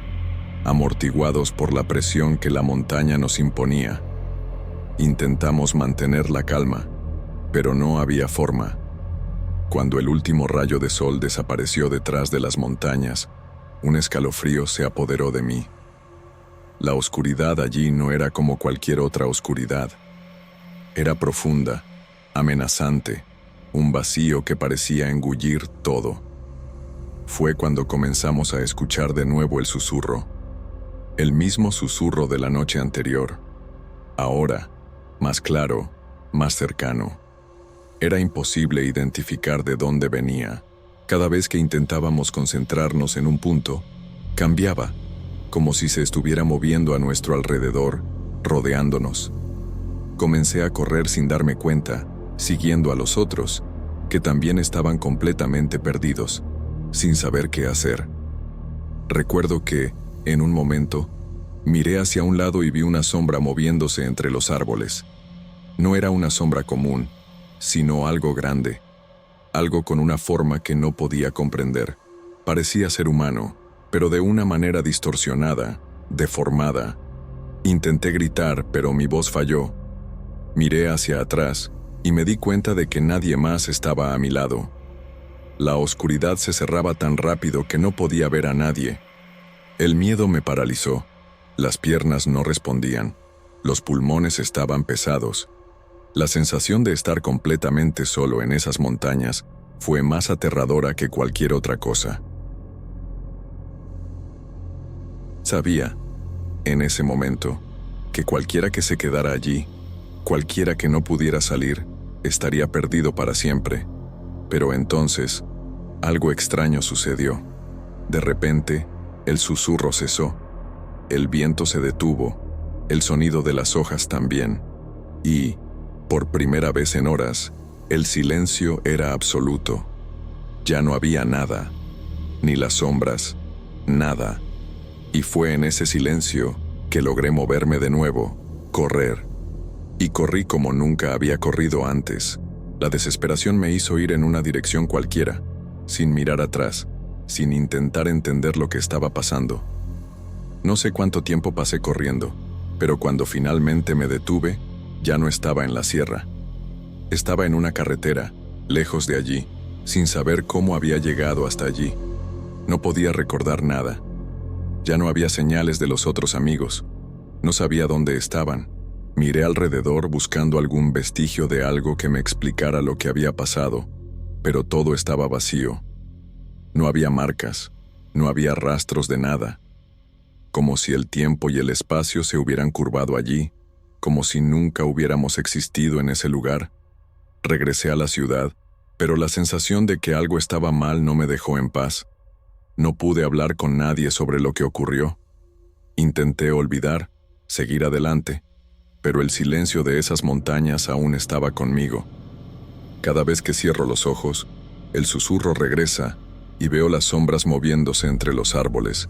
Speaker 1: amortiguados por la presión que la montaña nos imponía. Intentamos mantener la calma, pero no había forma. Cuando el último rayo de sol desapareció detrás de las montañas, un escalofrío se apoderó de mí. La oscuridad allí no era como cualquier otra oscuridad. Era profunda, amenazante, un vacío que parecía engullir todo. Fue cuando comenzamos a escuchar de nuevo el susurro. El mismo susurro de la noche anterior. Ahora, más claro, más cercano. Era imposible identificar de dónde venía. Cada vez que intentábamos concentrarnos en un punto, cambiaba, como si se estuviera moviendo a nuestro alrededor, rodeándonos. Comencé a correr sin darme cuenta, siguiendo a los otros, que también estaban completamente perdidos, sin saber qué hacer. Recuerdo que, en un momento, miré hacia un lado y vi una sombra moviéndose entre los árboles. No era una sombra común, sino algo grande, algo con una forma que no podía comprender. Parecía ser humano, pero de una manera distorsionada, deformada. Intenté gritar, pero mi voz falló. Miré hacia atrás y me di cuenta de que nadie más estaba a mi lado. La oscuridad se cerraba tan rápido que no podía ver a nadie. El miedo me paralizó. Las piernas no respondían. Los pulmones estaban pesados. La sensación de estar completamente solo en esas montañas fue más aterradora que cualquier otra cosa. Sabía, en ese momento, que cualquiera que se quedara allí, cualquiera que no pudiera salir, estaría perdido para siempre. Pero entonces, algo extraño sucedió. De repente, el susurro cesó. El viento se detuvo, el sonido de las hojas también. Y, por primera vez en horas, el silencio era absoluto. Ya no había nada, ni las sombras, nada. Y fue en ese silencio que logré moverme de nuevo, correr. Y corrí como nunca había corrido antes. La desesperación me hizo ir en una dirección cualquiera, sin mirar atrás, sin intentar entender lo que estaba pasando. No sé cuánto tiempo pasé corriendo, pero cuando finalmente me detuve, ya no estaba en la sierra. Estaba en una carretera, lejos de allí, sin saber cómo había llegado hasta allí. No podía recordar nada. Ya no había señales de los otros amigos. No sabía dónde estaban. Miré alrededor buscando algún vestigio de algo que me explicara lo que había pasado, pero todo estaba vacío. No había marcas, no había rastros de nada. Como si el tiempo y el espacio se hubieran curvado allí, como si nunca hubiéramos existido en ese lugar. Regresé a la ciudad, pero la sensación de que algo estaba mal no me dejó en paz. No pude hablar con nadie sobre lo que ocurrió. Intenté olvidar, seguir adelante, pero el silencio de esas montañas aún estaba conmigo. Cada vez que cierro los ojos, el susurro regresa y veo las sombras moviéndose entre los árboles.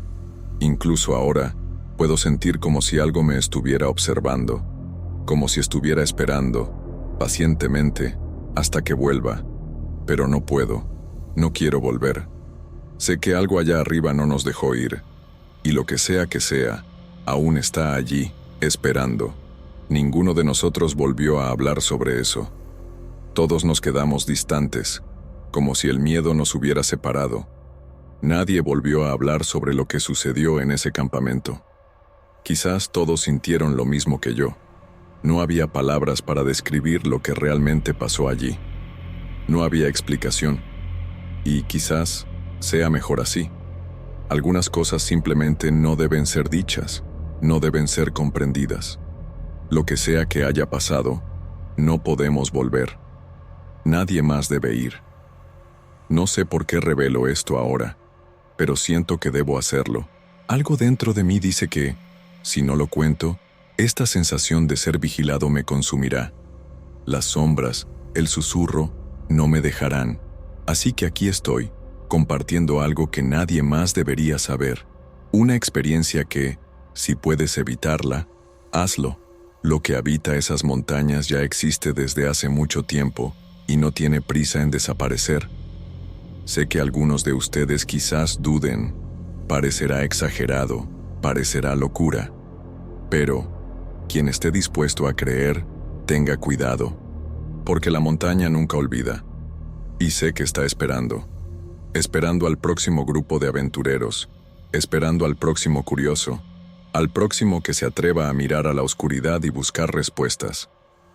Speaker 1: Incluso ahora, puedo sentir como si algo me estuviera observando, como si estuviera esperando, pacientemente, hasta que vuelva. Pero no puedo, no quiero volver. Sé que algo allá arriba no nos dejó ir, y lo que sea, aún está allí, esperando. Ninguno de nosotros volvió a hablar sobre eso. Todos nos quedamos distantes, como si el miedo nos hubiera separado. Nadie volvió a hablar sobre lo que sucedió en ese campamento. Quizás todos sintieron lo mismo que yo. No había palabras para describir lo que realmente pasó allí. No había explicación. Y quizás sea mejor así. Algunas cosas simplemente no deben ser dichas, no deben ser comprendidas. Lo que sea que haya pasado, no podemos volver. Nadie más debe ir. No sé por qué revelo esto ahora, pero siento que debo hacerlo. Algo dentro de mí dice que, si no lo cuento, esta sensación de ser vigilado me consumirá. Las sombras, el susurro, no me dejarán. Así que aquí estoy, compartiendo algo que nadie más debería saber. Una experiencia que, si puedes evitarla, hazlo. Lo que habita esas montañas ya existe desde hace mucho tiempo y no tiene prisa en desaparecer. Sé que algunos de ustedes quizás duden, parecerá exagerado, parecerá locura, pero quien esté dispuesto a creer, tenga cuidado, porque la montaña nunca olvida. Y sé que está esperando. Esperando al próximo grupo de aventureros, esperando al próximo curioso, al próximo que se atreva a mirar a la oscuridad y buscar respuestas.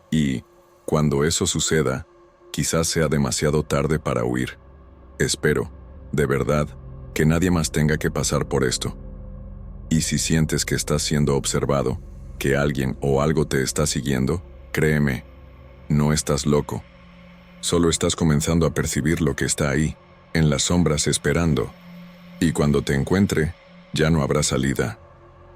Speaker 1: Y, cuando eso suceda, quizás sea demasiado tarde para huir. Espero, de verdad, que nadie más tenga que pasar por esto. Y si sientes que estás siendo observado, que alguien o algo te está siguiendo, créeme, no estás loco. Solo estás comenzando a percibir lo que está ahí, en las sombras esperando. Y cuando te encuentre, ya no habrá salida.